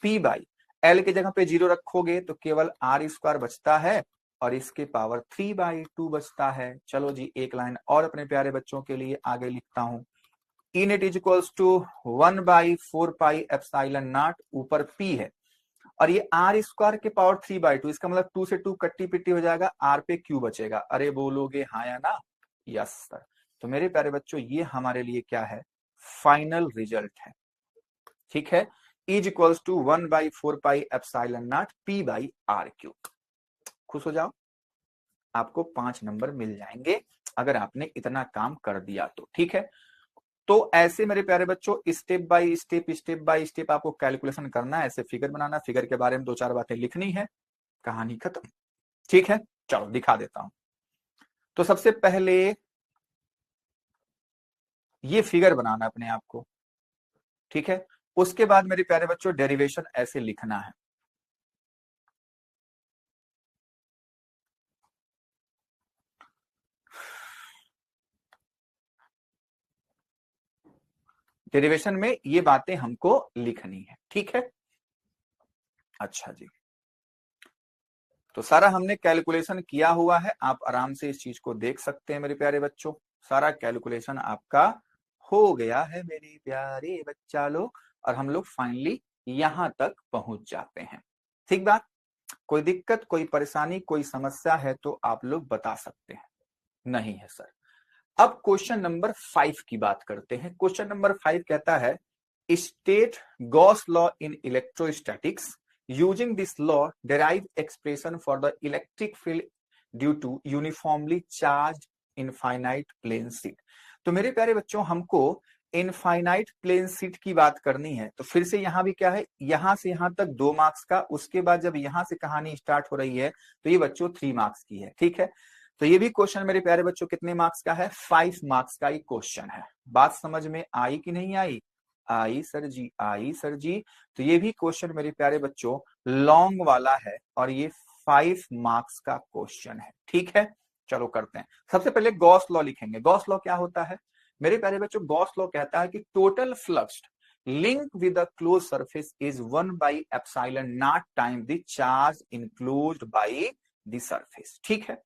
P by L की जगह पे 0 रखोगे तो केवल आर स्क्वायर बचता है और इसके पावर 3/2 बचता है। चलो जी एक लाइन और अपने प्यारे बच्चों के लिए आगे लिखता हूं। E net is equals to 1/4πε0, ऊपर P है और ये आर स्क्वायर के पावर 3/2, इसका मतलब 2 से 2 कट्टी पिट्टी हो जाएगा, आर पे क्यू बचेगा। अरे बोलोगे हाँ या ना? Yes sir. तो मेरे प्यारे बच्चों ये हमारे लिए क्या है? फाइनल रिजल्ट है। ठीक है, is equals to 1/4πε0 P by R Q. खुश हो जाओ, आपको 5 नंबर मिल जाएंगे अगर आपने इतना काम कर दिया तो। ठीक है, तो ऐसे मेरे प्यारे बच्चों स्टेप बाय स्टेप आपको कैलकुलेशन करना है, ऐसे फिगर बनाना, फिगर के बारे में 2-4 बातें लिखनी है, कहानी खत्म। ठीक है, चलो दिखा देता हूं। तो सबसे पहले ये फिगर बनाना अपने आप को। ठीक है, उसके बाद मेरे प्यारे बच्चों डेरिवेशन ऐसे लिखना है। डेरिवेशन में ये बातें हमको लिखनी है। ठीक है, अच्छा जी, तो सारा हमने कैलकुलेशन किया हुआ है, आप आराम से इस चीज को देख सकते हैं मेरे प्यारे बच्चों। सारा कैलकुलेशन आपका हो गया है मेरे प्यारे बच्चा लोग, और हम लोग फाइनली यहां तक पहुंच जाते हैं। ठीक बात? कोई दिक्कत, कोई परेशानी, कोई समस्या है तो आप लोग बता सकते हैं। नहीं है सर। अब क्वेश्चन नंबर 5 की बात करते हैं। क्वेश्चन नंबर 5 कहता है state Gauss law in electrostatics, using this law derive expression for the electric field due to uniformly charge infinite plane sheet. तो मेरे प्यारे बच्चों हमको इनफाइनाइट प्लेन शीट की बात करनी है, तो फिर से यहां भी क्या है? यहां से यहां तक 2 मार्क्स का, उसके बाद जब यहां से कहानी स्टार्ट हो रही है तो ये बच्चों 3 मार्क्स की है। ठीक है, तो ये भी क्वेश्चन मेरे प्यारे बच्चों कितने मार्क्स का है? 5 मार्क्स का ये क्वेश्चन है। बात समझ में आई कि नहीं आई? आई सर जी, आई सर जी। तो ये भी क्वेश्चन मेरे प्यारे बच्चों लॉन्ग वाला है और ये 5 मार्क्स का क्वेश्चन है। ठीक है, चलो करते हैं। सबसे पहले गॉस लॉ लिखेंगे। गॉस लॉ क्या होता है मेरे प्यारे बच्चों? गॉस लॉ कहता है कि total flux link with the close surface is 1 by epsilon not time the charge enclosed by the surface. ठीक है,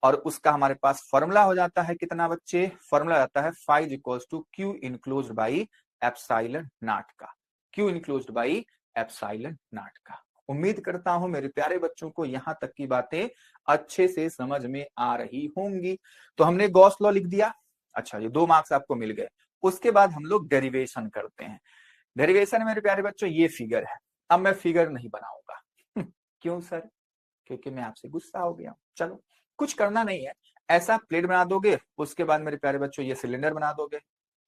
और उसका हमारे पास फॉर्मूला हो जाता है कितना बच्चे? फॉर्मूला आता है five equals to Q enclosed by epsilon naught का। Q enclosed by epsilon naught का। उम्मीद करता हूं मेरे प्यारे बच्चों को यहां तक की बातें अच्छे से समझ में आ रही होंगी। तो हमने गॉस लॉ लिख दिया। अच्छा, ये 2 मार्क्स आपको मिल गए। उसके बाद हम लोग डेरिवेशन करते हैं। डेरिवेशन मेरे प्यारे बच्चों ये फिगर है। अब मैं फिगर नहीं बनाऊंगा क्यों सर? क्योंकि मैं आपसे गुस्सा हो गया। चलो, कुछ करना नहीं है, ऐसा प्लेट बना दोगे, उसके बाद मेरे प्यारे बच्चों ये सिलेंडर बना दोगे,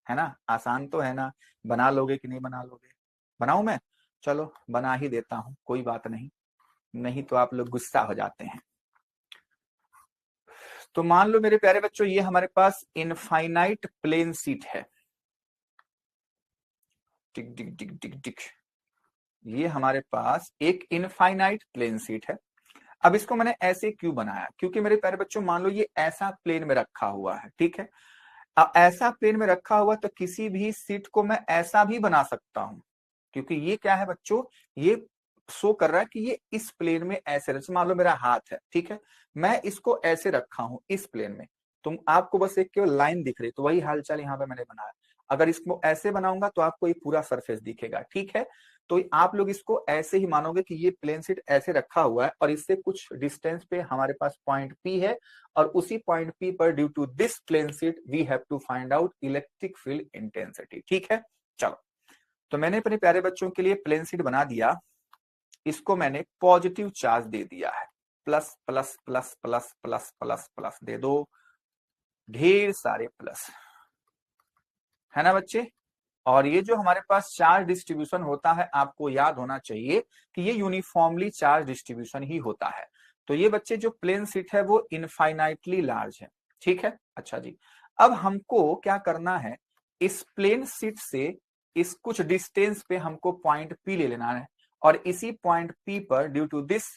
है ना? आसान तो है ना? बना लोगे कि नहीं बना लोगे? बनाऊं मैं? चलो बना ही देता हूं, कोई बात नहीं, नहीं तो आप लोग गुस्सा हो जाते हैं। तो मान लो मेरे प्यारे बच्चों ये हमारे पास इनफाइनाइट प्लेन शीट है। टिक टिक टिक टिक टिक, ये हमारे पास एक इनफाइनाइट प्लेन शीट है। अब इसको मैंने ऐसे क्यों बनाया? क्योंकि मेरे प्यारे बच्चों मान लो ये ऐसा प्लेन में रखा हुआ है। ठीक है, अब ऐसा प्लेन में रखा हुआ तो किसी भी सीट को मैं ऐसा भी बना सकता हूं, क्योंकि ये क्या है बच्चों? ये शो कर रहा है कि ये इस प्लेन में ऐसे, जैसे मान लो मेरा हाथ है, ठीक है, मैं इसको ऐसे रखा हूं इस प्लेन में, तुम आपको बस एक केवल लाइन दिख रही, तो वही हालचाल यहाँ पे मैंने बनाया। अगर इसको ऐसे बनाऊंगा तो आपको ये पूरा सरफेस दिखेगा। ठीक है, तो आप लोग इसको ऐसे ही मानोगे कि ये प्लेन शीट ऐसे रखा हुआ है और इससे कुछ डिस्टेंस पे हमारे पास पॉइंट पी है, और उसी पॉइंट पी पर due to this plane sheet we have to find out electric field intensity. ठीक है, चलो, तो मैंने अपने प्यारे बच्चों के लिए प्लेन शीट बना दिया। इसको मैंने पॉजिटिव चार्ज दे दिया है, plus plus plus plus plus plus plus दे दो, ढेर सारे प्लस, है ना बच्चे? और ये जो हमारे पास चार्ज डिस्ट्रीब्यूशन होता है, आपको याद होना चाहिए कि ये यूनिफॉर्मली चार्ज डिस्ट्रीब्यूशन ही होता है। तो ये बच्चे जो प्लेन शीट है वो इनफाइनाइटली लार्ज है। ठीक है, अच्छा जी, अब हमको क्या करना है? इस प्लेन शीट से इस कुछ डिस्टेंस पे हमको पॉइंट पी ले लेना है, और इसी पॉइंट पी पर due to this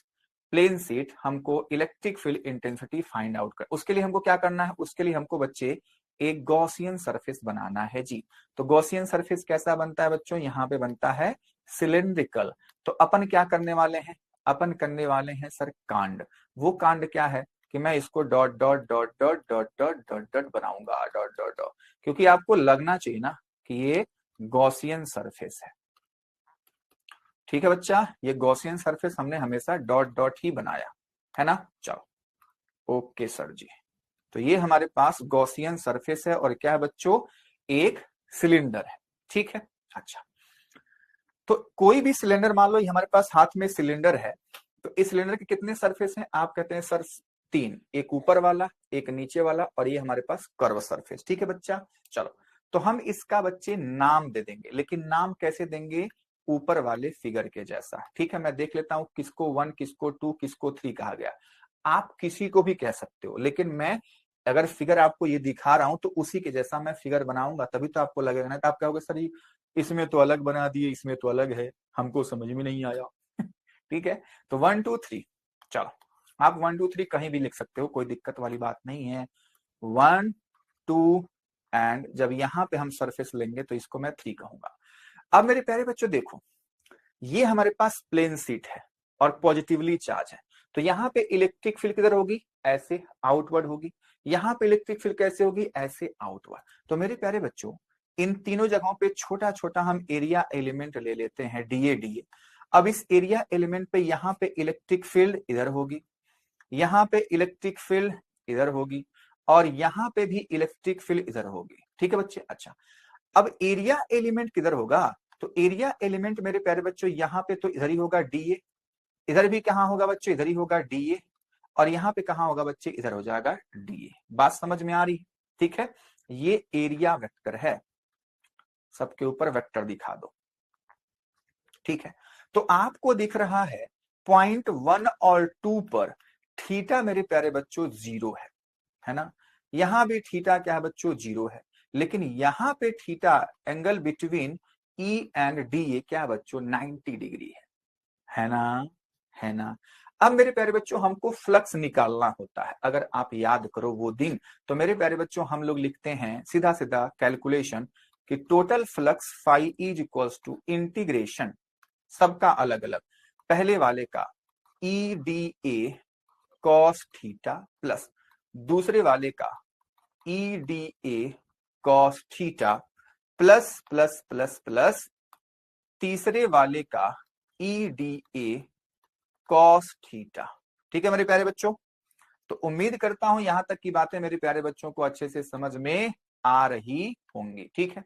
plane sheet हमको electric field intensity find out कर। उसके लिए हमको क्या करना है? उसके लिए हमको बच्चे एक गॉसियन सरफेस बनाना है जी। तो गॉसियन सरफेस कैसा बनता है बच्चों? यहाँ पे बनता है सिलेंड्रिकल। तो अपन क्या करने वाले हैं? अपन करने वाले हैं सर कांड। वो कांड क्या है कि मैं इसको dot dot dot dot dot dot dot dot बनाऊंगा, डॉट डॉट डॉट, क्योंकि आपको लगना चाहिए ना कि ये गॉसियन सरफेस है। ठीक है बच्चा, ये गॉसियन सरफेस हमने हमेशा डॉट डॉट ही बनाया है ना? चलो, ओके सर जी। तो ये हमारे पास गॉसियन सरफेस है और क्या है बच्चों? एक सिलेंडर है। ठीक है, अच्छा, तो कोई भी सिलेंडर मान लो ये हमारे पास हाथ में सिलेंडर है, तो इस सिलेंडर के कितने सरफेस हैं? आप कहते हैं सर 3, एक ऊपर वाला, एक नीचे वाला, और ये हमारे पास कर्व सरफेस। ठीक है बच्चा, चलो, तो हम इसका बच्चे नाम दे देंगे, लेकिन नाम कैसे देंगे? ऊपर वाले फिगर के जैसा। ठीक है, मैं देख लेता हूं किसको 1, किसको 2, किसको 3 कहा गया। आप किसी को भी कह सकते हो, लेकिन मैं अगर फिगर आपको ये दिखा रहा हूं तो उसी के जैसा मैं फिगर बनाऊंगा, तभी तो आपको लगेगा ना। तो आप कहोगे सर इसमें तो अलग बना दिए, इसमें तो अलग है, हमको समझ में नहीं आया ठीक है, तो 1 2 3, चलो, आप 1 2 3 कहीं भी लिख सकते हो, कोई दिक्कत वाली बात नहीं है। 1 2, एंड जब यहां पे हम सरफेस लेंगे तो इसको मैं 3 कहूंगा। अब मेरे प्यारे बच्चों देखो, ये हमारे पास प्लेन शीट है और पॉजिटिवली चार्ज है, तो यहाँ पे इलेक्ट्रिक फील्ड किधर होगी? ऐसे आउटवर्ड होगी। यहाँ पे इलेक्ट्रिक फील्ड कैसे होगी? ऐसे आउटवर्ड। तो मेरे प्यारे बच्चों, इन तीनों जगहों पे छोटा छोटा हम एरिया एलिमेंट ले लेते हैं, डीए डीए। अब इस एरिया एलिमेंट पे यहाँ पे इलेक्ट्रिक फील्ड इधर होगी, यहाँ पे इलेक्ट्रिक फील्ड इधर होगी, और यहाँ पे भी इलेक्ट्रिक फील्ड इधर होगी। ठीक है बच्चे, अच्छा, अब एरिया एलिमेंट किधर होगा? तो एरिया एलिमेंट मेरे प्यारे बच्चों यहाँ पे तो इधर ही होगा डीए, इधर भी कहाँ होगा बच्चों? इधर ही होगा डीए, और यहाँ पे कहाँ होगा बच्चे? इधर हो जाएगा डीए। बात समझ में आ रही? ठीक है, ये एरिया वेक्टर है, सबके ऊपर वेक्टर दिखा दो। ठीक है, तो आपको दिख रहा है पॉइंट 1 और 2 पर थीटा मेरे प्यारे बच्चों 0 है। है ना। यहाँ भी थीटा क्या है बच्चों, 0 है, लेकिन यहाँ पे theta angle between E and D A क्या है बच्चों, 90 डिग्री है ना, है ना। अब मेरे प्यारे बच्चों हमको फ्लक्स निकालना होता है। अगर आप याद करो वो दिन, तो मेरे प्यारे बच्चों हम लोग लिखते हैं सीधा सीधा कैलकुलेशन कि total flux phi is equals to integration, सबका अलग अलग, पहले वाले का E D A cos theta plus दूसरे वाले का E D A cos theta plus plus plus plus तीसरे वाले का E D A cos theta. ठीक है मेरे प्यारे बच्चों, तो उम्मीद करता हूं यहां तक की बातें मेरे प्यारे बच्चों को अच्छे से समझ में आ रही होंगी। ठीक है,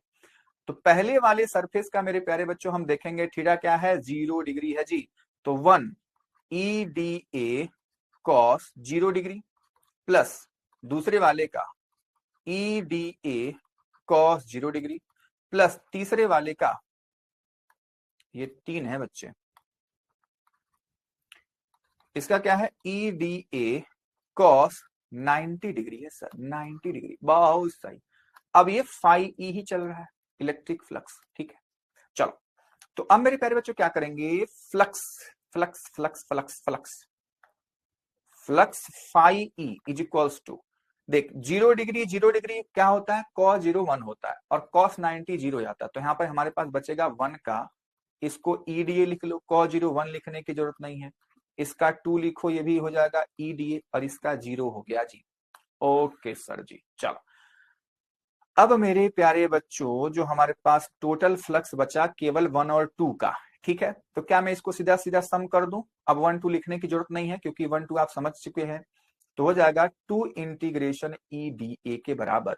तो पहले वाले सरफेस का मेरे प्यारे बच्चों हम देखेंगे थीटा क्या है, 0 डिग्री है जी। तो 1 ई D A cos 0 degree plus दूसरे वाले का E D A cos 0 degree plus तीसरे वाले का, ये 3 है बच्चे, इसका क्या है ई डी ए कॉस 90 डिग्री है सर, 90 डिग्री, बहुत सही। अब ये फाई ई ही चल रहा है, इलेक्ट्रिक फ्लक्स। ठीक है, चलो तो अब मेरे प्यारे बच्चों क्या करेंगे, flux flux flux flux flux flux phi E is equals to, देख 0 डिग्री 0 डिग्री क्या होता है, cos 0 1 होता है और cos 90 0 जाता है, तो यहाँ पर हमारे पास बचेगा 1 का, इसको ईडीए लिख लो, cos 0 1 लिखने की जरूरत नहीं है, इसका 2 लिखो, ये भी हो जाएगा ईडीए और इसका 0 हो गया जी। ओके सर जी, चलो अब मेरे प्यारे बच्चों जो हमारे पास टोटल फ्लक्स बचा केवल 1 और 2 का। ठीक है, तो क्या मैं इसको सीधा सीधा सम कर दूं, अब 1 2 लिखने की जरूरत नहीं है क्योंकि 1 2 आप समझ चुके हैं, तो हो जाएगा 2 इंटीग्रेशन ई डी ए के बराबर।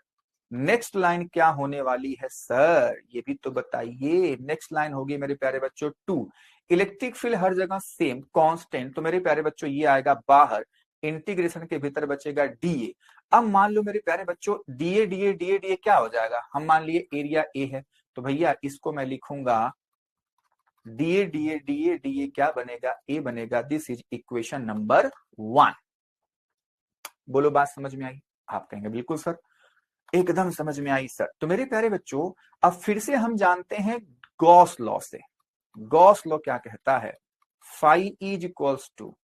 नेक्स्ट लाइन क्या होने वाली है सर, ये भी तो बताइए। नेक्स्ट लाइन होगी मेरे प्यारे बच्चों 2, इलेक्ट्रिक फील्ड हर जगह सेम कांस्टेंट, तो मेरे प्यारे बच्चों ये आएगा बाहर, इंटीग्रेशन के भीतर बचेगा डीए। अब मान लो मेरे प्यारे बच्चों डीए डीए डीए डीए क्या हो जाएगा, हम मान लिए एरिया ए है, तो भैया इसको मैं लिखूंगा डीए डीए डीए डीए क्या बनेगा, ए बनेगा। This is equation number 1। बोलो बात समझ में आई, आप कहेंगे बिल्कुल सर, एकदम समझ में आई सर। तो मेरे प्यारे बच्चों अब फिर से हम जानते हैं गॉस लॉ से। गॉस लॉ क्या कहता है, phi is equals to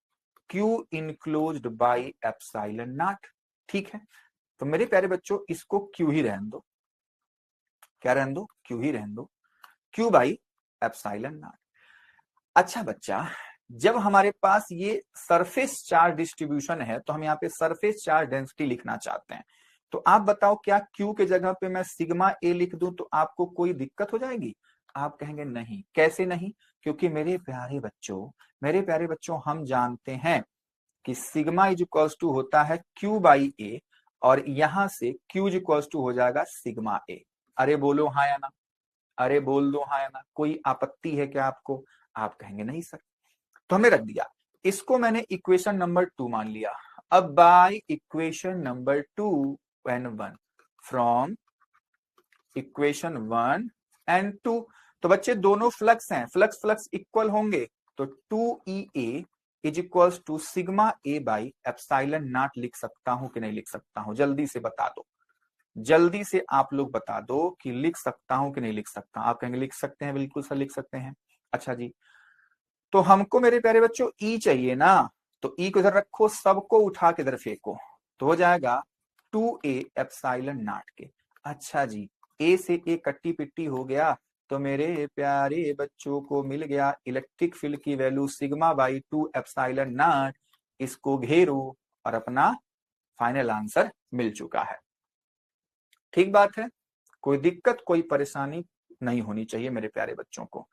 Q enclosed by epsilon naught. ठीक है, तो मेरे प्यारे बच्चों इसको क्यू ही रहने दो, क्या रहने दो, क्यू ही रहने दो, क्यू बाई एप्सिलॉन नॉट। अच्छा बच्चा, जब हमारे पास ये सरफेस चार्ज डिस्ट्रीब्यूशन है तो हम यहाँ पे सरफेस चार्ज डेंसिटी लिखना चाहते हैं, तो आप बताओ क्या क्यू के जगह पे मैं सिग्मा ए लिख दूं तो आपको कोई दिक्कत हो जाएगी? आप कहेंगे नहीं, कैसे नहीं, क्योंकि मेरे प्यारे बच्चों हम जानते हैं कि सिग्मा इज इक्वल्स टू होता है क्यू बाई ए, और यहां से क्यू इज इक्वल्स टू हो जाएगा सिग्मा ए। अरे बोलो हाँ या ना, अरे बोल दो हाँ या ना, कोई आपत्ति है क्या आपको? आप कहेंगे नहीं सर, तो हमें रख दिया, इसको मैंने इक्वेशन नंबर 2 मान लिया। अब by equation number 2 and 1, from equation 1 and 2, तो बच्चे दोनों फ्लक्स हैं, फ्लक्स फ्लक्स इक्वल होंगे, तो 2EA is equals to sigma A by epsilon naught लिख सकता हूं कि नहीं लिख सकता हूं? जल्दी से बता दो, जल्दी से आप लोग बता दो कि लिख सकता हूं कि नहीं लिख सकता। आप कहेंगे लिख सकते हैं, बिल्कुल सर लिख सकते हैं। अच्छा जी, तो हमको मेरे प्यारे बच्चों ई चाहिए ना, तो ई को इधर रखो, सबको उठा के इधर फेंको, तो हो जाएगा 2A एप्सिलॉन नॉट के। अच्छा जी, ए से ए कट्टी पिट्टी हो गया, तो मेरे प्यारे बच्चों को मिल गया इलेक्ट्रिक फील्ड की value sigma by 2 epsilon not. इसको घेरो और अपना फाइनल आंसर मिल चुका है। ठीक बात है, कोई दिक्कत कोई परेशानी नहीं होनी चाहिए मेरे प्यारे बच्चों को,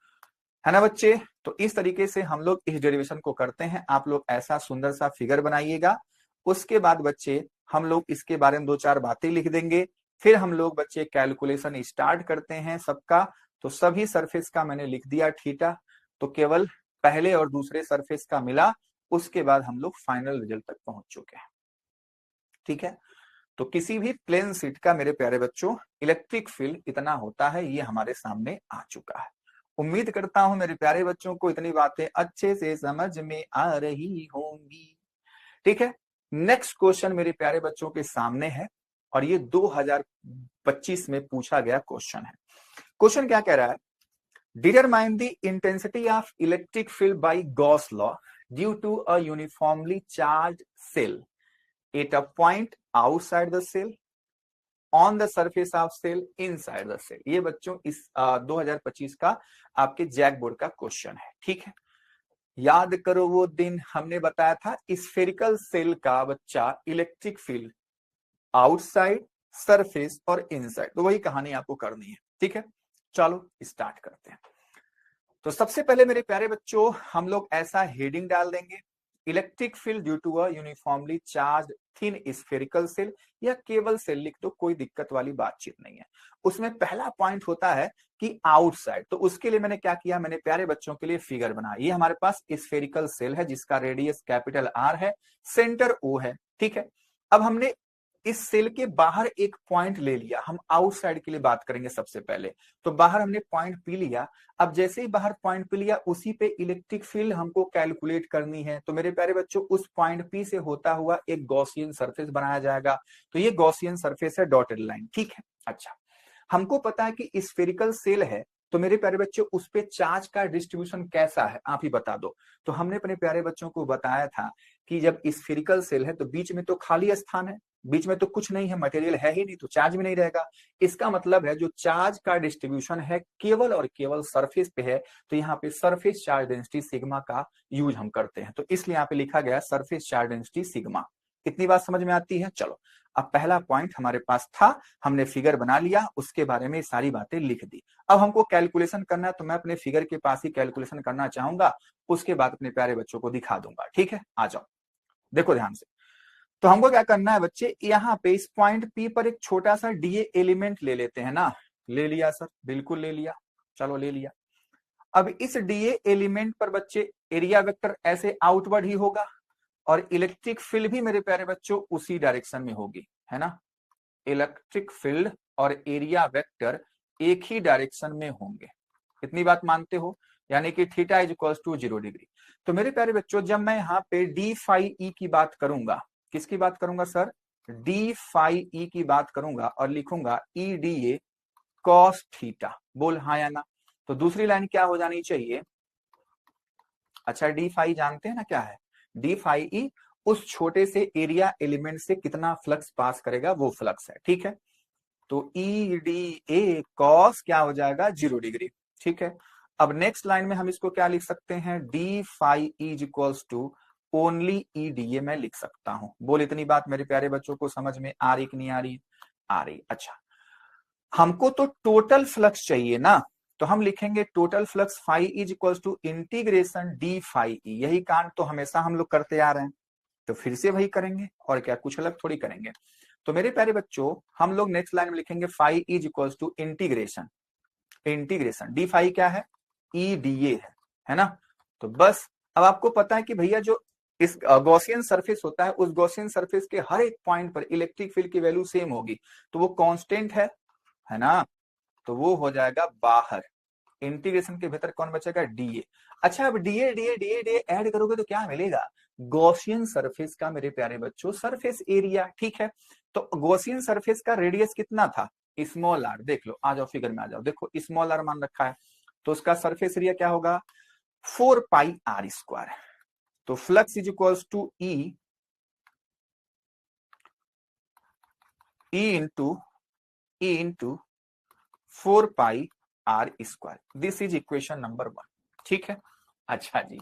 है ना बच्चे। तो इस तरीके से हम लोग इस डेरिवेशन को करते हैं। आप लोग ऐसा सुंदर सा फिगर बनाइएगा, उसके बाद बच्चे हम लोग इसके बारे में 2-4 बातें लिख देंगे, फिर हम लोग बच्चे कैलकुलेशन स्टार्ट करते हैं सबका। तो सभी सरफेस का मैंने लिख दिया थीटा, तो केवल पहले और दूसरे सरफेस का मिला, उसके बाद हम लोग फाइनल रिजल्ट तक पहुंच चुके हैं। ठीक है, तो किसी भी प्लेन शीट का मेरे प्यारे बच्चों इलेक्ट्रिक फील्ड इतना होता है, ये हमारे सामने आ चुका है। उम्मीद करता हूं मेरे प्यारे बच्चों को इतनी बातें अच्छे से समझ में आ रही होंगी। ठीक है, नेक्स्ट क्वेश्चन मेरे प्यारे बच्चों के सामने है और ये 2025 में पूछा गया क्वेश्चन है। क्वेश्चन क्या कह रहा है? Determine the intensity of electric field by Gauss law due to a uniformly charged shell at a point outside the shell on the surface of shell inside the shell. ये बच्चों इस 2025 का आपके जैक बोर्ड का question है। ठीक है, याद करो वो दिन हमने बताया था स्फेरिकल सेल का बच्चा इलेक्ट्रिक फील्ड आउटसाइड, सरफेस और इनसाइड, तो वही कहानी आपको करनी है। ठीक है, चलो स्टार्ट करते हैं। तो सबसे पहले मेरे प्यारे बच्चों हम लोग ऐसा हेडिंग डाल देंगे, electric field due to a uniformly charged thin spherical shell, या केवल सेल लिख दो, कोई दिक्कत वाली बातचीत नहीं है। उसमें पहला पॉइंट होता है कि आउटसाइड, तो उसके लिए मैंने क्या किया, मैंने प्यारे बच्चों के लिए फिगर बनाया। ये हमारे पास स्फेरिकल सेल है जिसका रेडियस कैपिटल आर है, सेंटर ओ है। ठीक है, अब हमने इस सेल के बाहर एक पॉइंट ले लिया, हम आउटसाइड के लिए बात करेंगे सबसे पहले। तो बाहर हमने पॉइंट पी लिया, अब जैसे ही बाहर पॉइंट पी लिया उसी पे इलेक्ट्रिक फील्ड हमको कैलकुलेट करनी है। तो मेरे प्यारे बच्चों उस पॉइंट पी से होता हुआ एक गॉसियन सरफेस बनाया जाएगा, तो ये गॉसियन सरफेस है, डॉटेड लाइन। ठीक है, अच्छा हमको पता है कि स्फेरिकल सेल है, तो मेरे प्यारे बच्चों उस पे चार्ज का डिस्ट्रीब्यूशन कैसा है आप ही बता दो। तो हमने अपने प्यारे बच्चों को बताया था कि जब स्फेरिकल सेल है तो बीच में तो खाली स्थान है, बीच में तो कुछ नहीं है, मटेरियल है ही नहीं, तो चार्ज भी नहीं रहेगा। इसका मतलब है जो चार्ज का डिस्ट्रीब्यूशन है केवल और केवल सरफेस पे है, तो यहाँ पे सरफेस चार्ज डेंसिटी सिग्मा का यूज हम करते हैं, तो इसलिए यहाँ पे लिखा गया सरफेस चार्ज डेंसिटी सिग्मा। इतनी बात समझ में आती है? चलो, अब पहला पॉइंट हमारे पास था, हमने फिगर बना लिया, उसके बारे में सारी बातें लिख दी। अब हमको कैलकुलेशन करना है, तो मैं अपने फिगर के पास ही कैलकुलेशन करना चाहूंगा, उसके बाद अपने प्यारे बच्चों को दिखा दूंगा। ठीक है, आ जाओ, देखो ध्यान से। तो हमको क्या करना है बच्चे, यहाँ पे इस पॉइंट पी पर एक छोटा सा डीए एलिमेंट ले लेते हैं ना। ले लिया सर, बिल्कुल ले लिया, चलो ले लिया। अब इस डीए एलिमेंट पर बच्चे एरिया वेक्टर ऐसे आउटवर्ड ही होगा, और इलेक्ट्रिक फील्ड भी मेरे प्यारे बच्चों उसी डायरेक्शन में होगी, है ना। इलेक्ट्रिक फील्ड और एरिया वेक्टर एक ही डायरेक्शन में होंगे, इतनी बात मानते हो? यानी कि theta is equal to 0 degree. तो मेरे प्यारे बच्चों जब मैं यहाँ पे डी फाई ई की बात करूंगा, किसकी बात करूंगा सर? डी फाई ई की बात करूंगा और लिखूंगा ई डी ए कॉस थीटा। बोल हाँ या ना? तो दूसरी लाइन क्या हो जानी चाहिए? अच्छा, डी फाई जानते हैं ना क्या है? डी फाई ई उस छोटे से एरिया एलिमेंट से कितना फ्लक्स पास करेगा वो फ्लक्स है। ठीक है, तो ई डी ए कॉस क्या हो जाएगा? 0 डिग्री। ठीक है, अब नेक्स्ट लाइन में हम इसको क्या लिख सकते हैं? D phi is equals to only E D A मैं लिख सकता हूं। बोल इतनी बात मेरे प्यारे बच्चों को समझ में आ रही कि नहीं आ रही? आ रही। अच्छा, हमको तो टोटल फ्लक्स चाहिए ना, तो हम लिखेंगे total flux phi is equals to integration D phi E. यही कांड तो हमेशा हम लोग करते आ रहे हैं, तो फिर से वही करेंगे, और क्या कुछ अलग थोड़ी करेंगे। तो मेरे प्यारे बच्चों हम लोग नेक्स्ट लाइन में लिखेंगे phi is equals to integration, integration D phi क्या है? ई डी ए है ना। तो बस अब आपको पता है कि भैया जो इस गॉसियन सरफेस होता है, उस गॉसियन सरफेस के हर एक पॉइंट पर इलेक्ट्रिक फील्ड की वैल्यू सेम होगी, तो वो कांस्टेंट है ना, तो वो हो जाएगा बाहर। इंटीग्रेशन के भीतर कौन बचेगा? डीए। अच्छा, अब DA DA DA DA add करोगे तो क्या मिलेगा? गॉसियन सरफेस का मेरे प्यारे बच्चों सरफेस एरिया। ठीक है, तो गॉसियन सरफेस का रेडियस कितना था? Small R. देख लो, आ जाओ फिगर में आ जाओ, देखो स्मॉल आर मान रखा है, तो उसका सरफेस एरिया क्या होगा? 4 पाई आर स्क्वायर। तो flux is equals to E into 4 pi R square. This is equation number 1। ठीक है, अच्छा जी,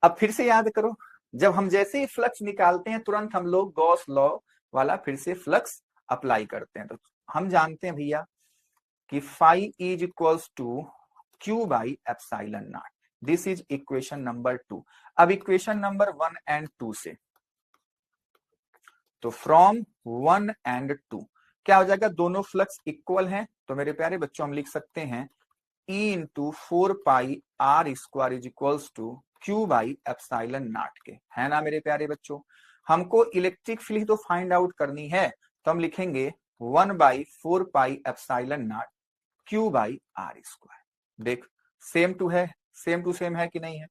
अब फिर से याद करो, जब हम जैसे ही फ्लक्स निकालते हैं तुरंत हम लोग गॉस लॉ वाला फिर से फ्लक्स अप्लाई करते हैं। तो हम जानते हैं भैया कि phi is equals to Q by epsilon naught. This is equation number 2। अब इक्वेशन नंबर 1 एंड 2 से, तो फ्रॉम 1 एंड 2 क्या हो जाएगा? दोनों फ्लक्स इक्वल हैं, तो मेरे प्यारे बच्चों हम लिख सकते हैं E into 4 pi R square is equals to Q by epsilon naught के, है ना मेरे प्यारे बच्चों। हमको इलेक्ट्रिक फील्ड तो फाइंड आउट करनी है, तो हम लिखेंगे 1 by 4 pi epsilon naught Q by R square. देख सेम टू है, सेम टू सेम है कि नहीं है?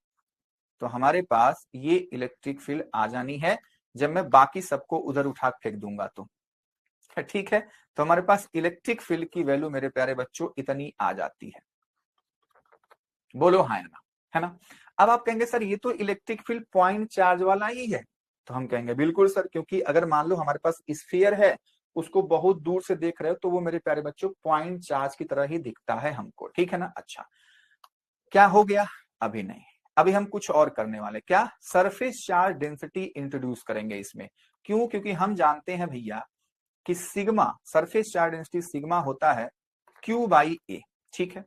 तो हमारे पास ये इलेक्ट्रिक फील्ड आ जानी है, जब मैं बाकी सबको उधर उठा फेंक दूंगा तो। ठीक है, तो हमारे पास इलेक्ट्रिक फील्ड की वैल्यू मेरे प्यारे बच्चों इतनी आ जाती है। बोलो हाँ या ना, है ना। अब आप कहेंगे सर ये तो इलेक्ट्रिक फील्ड पॉइंट चार्ज वाला ही है, तो हम कहेंगे बिल्कुल सर, क्योंकि अगर मान लो हमारे पास स्फीयर है, उसको बहुत दूर से देख रहे हो तो वो मेरे प्यारे बच्चों पॉइंट चार्ज की तरह ही दिखता है हमको, ठीक है ना। अच्छा, क्या हो गया, अभी नहीं, अभी हम कुछ और करने वाले, क्या सरफेस चार्ज डेंसिटी इंट्रोड्यूस करेंगे इसमें। क्यों, क्योंकि हम जानते हैं भैया कि sigma, surface charge density sigma होता है क्यू बाई ए, ठीक है।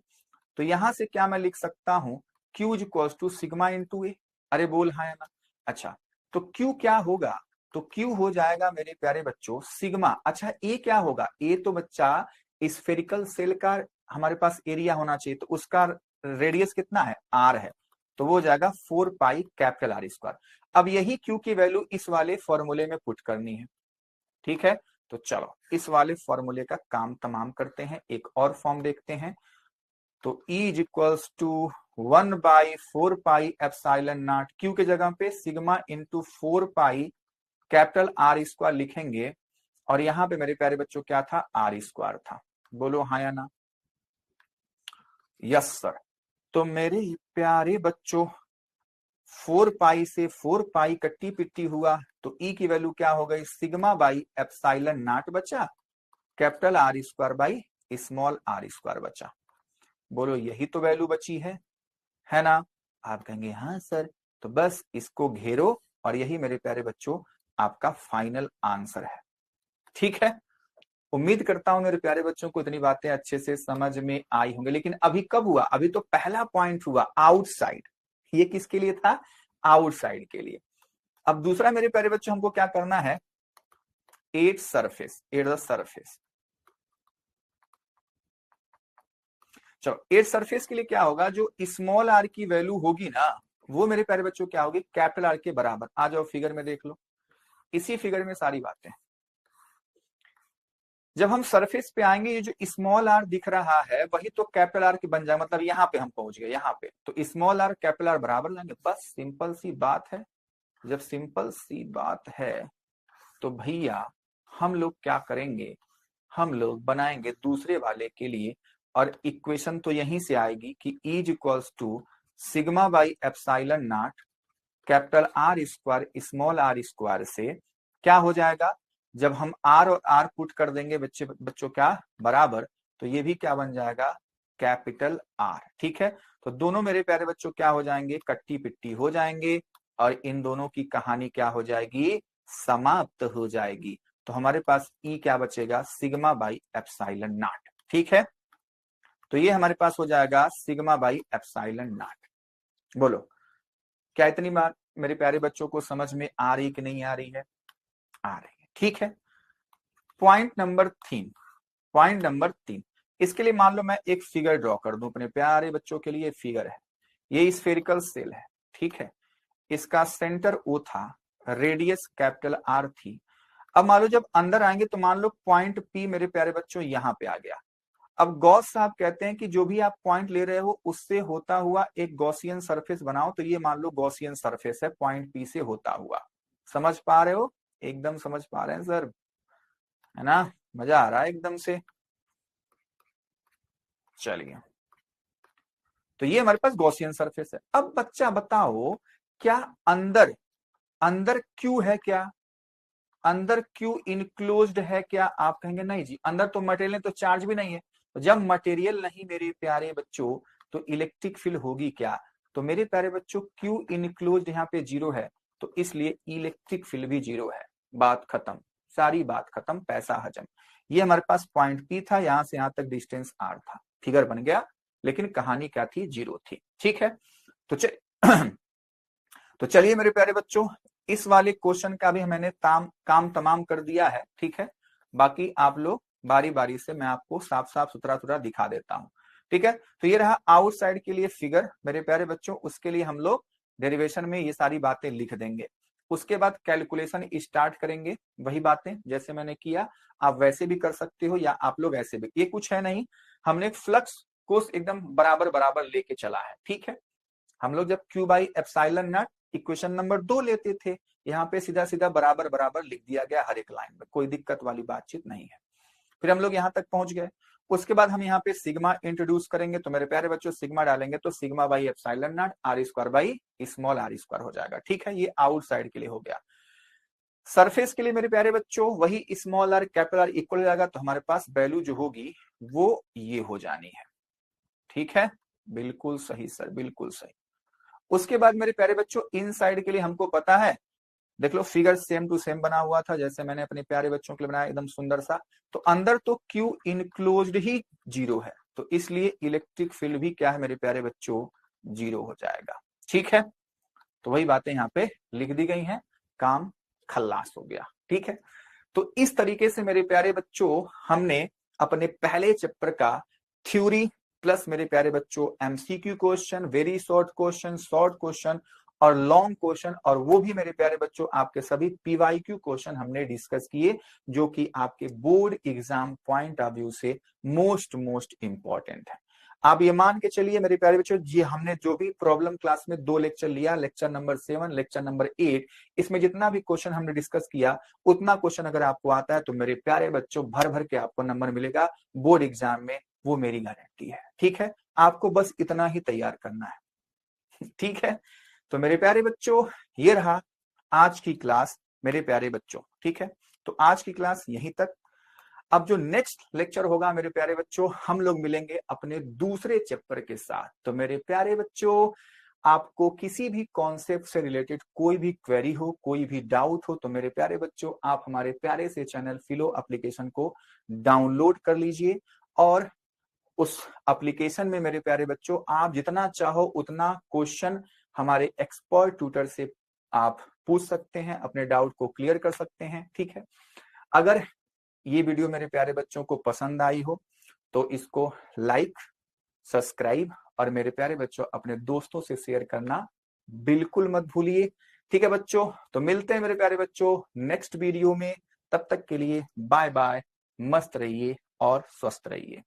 तो यहां से क्या मैं लिख सकता हूं, Q equals to sigma into A. अरे बोल हाँ या ना। अच्छा, तो Q क्या होगा, तो Q हो जाएगा मेरे प्यारे बच्चों सिग्मा। अच्छा, ए क्या होगा, ए तो बच्चा स्फेरिकल सेल का हमारे पास एरिया होना चाहिए, तो उसका रेडियस कितना है, आर है, तो वो हो जाएगा 4 पाई कैपिटल आर स्क्वायर। अब यही Q की वैल्यू इस वाले फॉर्मूले में पुट करनी है, ठीक है। तो चलो इस वाले फॉर्मूले का काम तमाम करते हैं, एक और फॉर्म देखते हैं। तो E is equals to 1/4 pi epsilon naught, Q के जगह पे sigma into 4 pi capital R square लिखेंगे, और यहां पे मेरे प्यारे बच्चों क्या था, आर स्क्वायर था। बोलो हाँ या ना। Yes sir. तो मेरे प्यारे बच्चों 4 पाई से 4 पाई कट्टी पिट्टी हुआ, तो E की वैल्यू क्या हो गई, सिग्मा बाई एप्सिलॉन नॉट बचा, capital R square by small R square बचा। बोलो यही तो वैल्यू बची है ना। आप कहेंगे हाँ सर, तो बस इसको घेरो, और यही मेरे प्यारे बच्चों आपका फाइनल आंसर है, ठीक है। उम्मीद करता हूं मेरे प्यारे बच्चों को इतनी बातें अच्छे से समझ में आई होंगी। लेकिन अभी कब हुआ, अभी तो पहला पॉइंट हुआ आउटसाइड, ये किसके लिए था, आउटसाइड के लिए। अब दूसरा मेरे प्यारे बच्चों हमको क्या करना है, एट द सरफेस। चलो एट सरफेस के लिए क्या होगा, जो स्मॉल आर की वैल्यू होगी ना, वो मेरे प्यारे बच्चों क्या होगी, कैपिटल आर के बराबर। आ जाओ फिगर में देख लो, इसी फिगर में सारी बातें। जब हम सरफेस पे आएंगे, ये जो स्मॉल आर दिख रहा है वही तो कैपिटल आर के बन जाए, मतलब यहाँ पे हम पहुंच गए, यहाँ पे तो स्मॉल आर कैपिटल आर बराबर लेंगे, बस सिंपल सी बात है। जब सिंपल सी बात है तो भैया हम लोग क्या करेंगे, हम लोग बनाएंगे दूसरे वाले के लिए, और इक्वेशन तो यहीं से आएगी कि E is equals to sigma by epsilon naught capital R square small R square से क्या हो जाएगा, जब हम आर और आर पुट कर देंगे बच्चों क्या बराबर, तो ये भी क्या बन जाएगा, कैपिटल आर, ठीक है। तो दोनों मेरे प्यारे बच्चों क्या हो जाएंगे, कट्टी पिट्टी हो जाएंगे, और इन दोनों की कहानी क्या हो जाएगी, समाप्त हो जाएगी। तो हमारे पास ई क्या बचेगा, सिग्मा बाई एप्सिलॉन नॉट, ठीक है। तो ये हमारे पास हो जाएगा सिग्मा बाई एप्सिलॉन नॉट। बोलो क्या इतनी बात मेरे प्यारे बच्चों को समझ में आ रही कि नहीं आ रही है, आ रही है, ठीक है। पॉइंट नंबर 3, इसके लिए मान लो मैं एक फिगर ड्रॉ कर दूं अपने प्यारे बच्चों के लिए। फिगर है, ये स्फेरिकल सेल है, ठीक है। इसका सेंटर ओ था, रेडियस कैपिटल आर थी। अब मान लो जब अंदर आएंगे तो मान लो पॉइंट पी मेरे प्यारे बच्चों यहां पे आ गया। अब गॉस साहब कहते हैं कि जो भी आप पॉइंट ले रहे हो उससे होता हुआ एक गॉसियन सरफेस बनाओ, तो ये मान लो गॉसियन सरफेस है पॉइंट पी से होता हुआ। समझ पा रहे हो, एकदम समझ पा रहे हैं सर, है ना, मजा आ रहा है एकदम से। चलिए, तो ये हमारे पास गॉसियन सरफेस है। अब बच्चा बताओ, क्या अंदर अंदर क्यू है क्या, अंदर क्यू इनक्लोज्ड है क्या। आप कहेंगे नहीं जी, अंदर तो मटेरियल तो चार्ज भी नहीं है। तो जब मटेरियल नहीं मेरे प्यारे बच्चों, तो इलेक्ट्रिक फील्ड होगी क्या, तो मेरे प्यारे बच्चों क्यू इनक्लोज्ड यहाँ पे 0 है, तो इसलिए इलेक्ट्रिक फील्ड भी 0 है। बात खत्म, सारी बात खत्म, पैसा हजम। ये हमारे पास पॉइंट पी था, यहां से यहां तक डिस्टेंस आर था, फिगर बन गया, लेकिन कहानी क्या थी, 0 थी, ठीक है। तो तो चलिए मेरे प्यारे बच्चों, इस वाले क्वेश्चन का भी मैंने काम तमाम कर दिया है, ठीक है। बाकी आप लोग बारी बारी से मैं आपको साफ साफ सुथरा सुथरा दिखा देता हूं, ठीक है। तो ये रहा आउटसाइड के लिए फिगर मेरे प्यारे बच्चों, उसके लिए हम लोग डेरिवेशन में ये सारी बातें लिख देंगे। उसके बाद कैलकुलेशन स्टार्ट करेंगे, वही बातें जैसे मैंने किया आप वैसे भी कर सकते हो, या आप लोग ऐसे भी, ये कुछ है नहीं, हमने फ्लक्स को एकदम बराबर बराबर लेके चला है, ठीक है। हम लोग जब Q by epsilon not equation number 2 लेते थे, यहाँ पे सीधा सीधा बराबर बराबर लिख दिया गया हर एक लाइन में, कोई दिक्कत वाली बातचीत नहीं है। फिर हम लोग यहाँ तक पहुंच गए। उसके बाद हम यहाँ पे सिग्मा इंट्रोड्यूस करेंगे। तो मेरे प्यारे बच्चों सिग्मा डालेंगे तो sigma by epsilon naught R square by small R square हो जाएगा। ठीक है, ये आउटसाइड के लिए हो गया। सरफेस के लिए मेरे प्यारे बच्चों वही small are capital R equal हो जाएगा, तो हमारे पास वैल्यू जो होगी वो ये हो जानी है। ठीक है, बिल्कुल सही सर, बिल्कुल सही। उसके बाद मेरे प्यारे बच्चों इन साइड के लिए हमको पता है, देख लो फिगर सेम टू सेम बना हुआ था जैसे मैंने अपने प्यारे बच्चों के लिए बनाया, एकदम सुंदर सा। तो अंदर तो Q इनक्लोज्ड ही 0 है, तो इसलिए इलेक्ट्रिक फील्ड भी क्या है मेरे प्यारे बच्चों, 0 हो जाएगा। ठीक है, तो वही बातें यहाँ पे लिख दी गई हैं, काम खल्लास हो गया। ठीक है, तो इस तरीके से मेरे प्यारे बच्चों हमने अपने पहले चैप्टर का थ्योरी प्लस मेरे प्यारे बच्चों MCQ question, very short question, short question और लॉन्ग क्वेश्चन, और वो भी मेरे प्यारे बच्चों आपके सभी पीवाईक्यू क्वेश्चन हमने डिस्कस किए, जो कि आपके board exam point of view से मोस्ट इंपॉर्टेंट है। आप ये मान के चलिए मेरे प्यारे बच्चों, जी हमने जो भी प्रॉब्लम क्लास में 2 लेक्चर लिया, लेक्चर नंबर 7, लेक्चर नंबर 8, इसमें जितना भी क्वेश्चन हमने डिस्कस किया उतना क्वेश्चन अगर आपको आता है तो मेरे प्यारे बच्चों भर भर के आपको नंबर मिलेगा बोर्ड एग्जाम में, वो मेरी गारंटी है। ठीक है, आपको बस इतना ही तैयार करना है। ठीक है, तो मेरे प्यारे बच्चों ये रहा आज की क्लास मेरे प्यारे बच्चों। ठीक है, तो आज की क्लास यहीं तक। अब जो नेक्स्ट लेक्चर होगा मेरे प्यारे बच्चों, हम लोग मिलेंगे अपने दूसरे चैप्टर के साथ। तो मेरे प्यारे बच्चों आपको किसी भी कॉन्सेप्ट से रिलेटेड कोई भी क्वेरी हो, कोई भी डाउट हो, तो मेरे प्यारे बच्चों आप हमारे प्यारे से चैनल फिलो एप्लीकेशन को डाउनलोड कर लीजिए, और उस एप्लीकेशन में मेरे प्यारे बच्चों आप जितना चाहो उतना क्वेश्चन हमारे एक्सपर्ट ट्यूटर से आप पूछ सकते हैं, अपने डाउट को क्लियर कर सकते हैं। ठीक है, अगर ये वीडियो मेरे प्यारे बच्चों को पसंद आई हो तो इसको लाइक, सब्सक्राइब और मेरे प्यारे बच्चों अपने दोस्तों से शेयर करना बिल्कुल मत भूलिए। ठीक है बच्चों, तो मिलते हैं मेरे प्यारे बच्चों नेक्स्ट वीडियो में। तब तक के लिए बाय बाय, मस्त रहिए और स्वस्थ रहिए।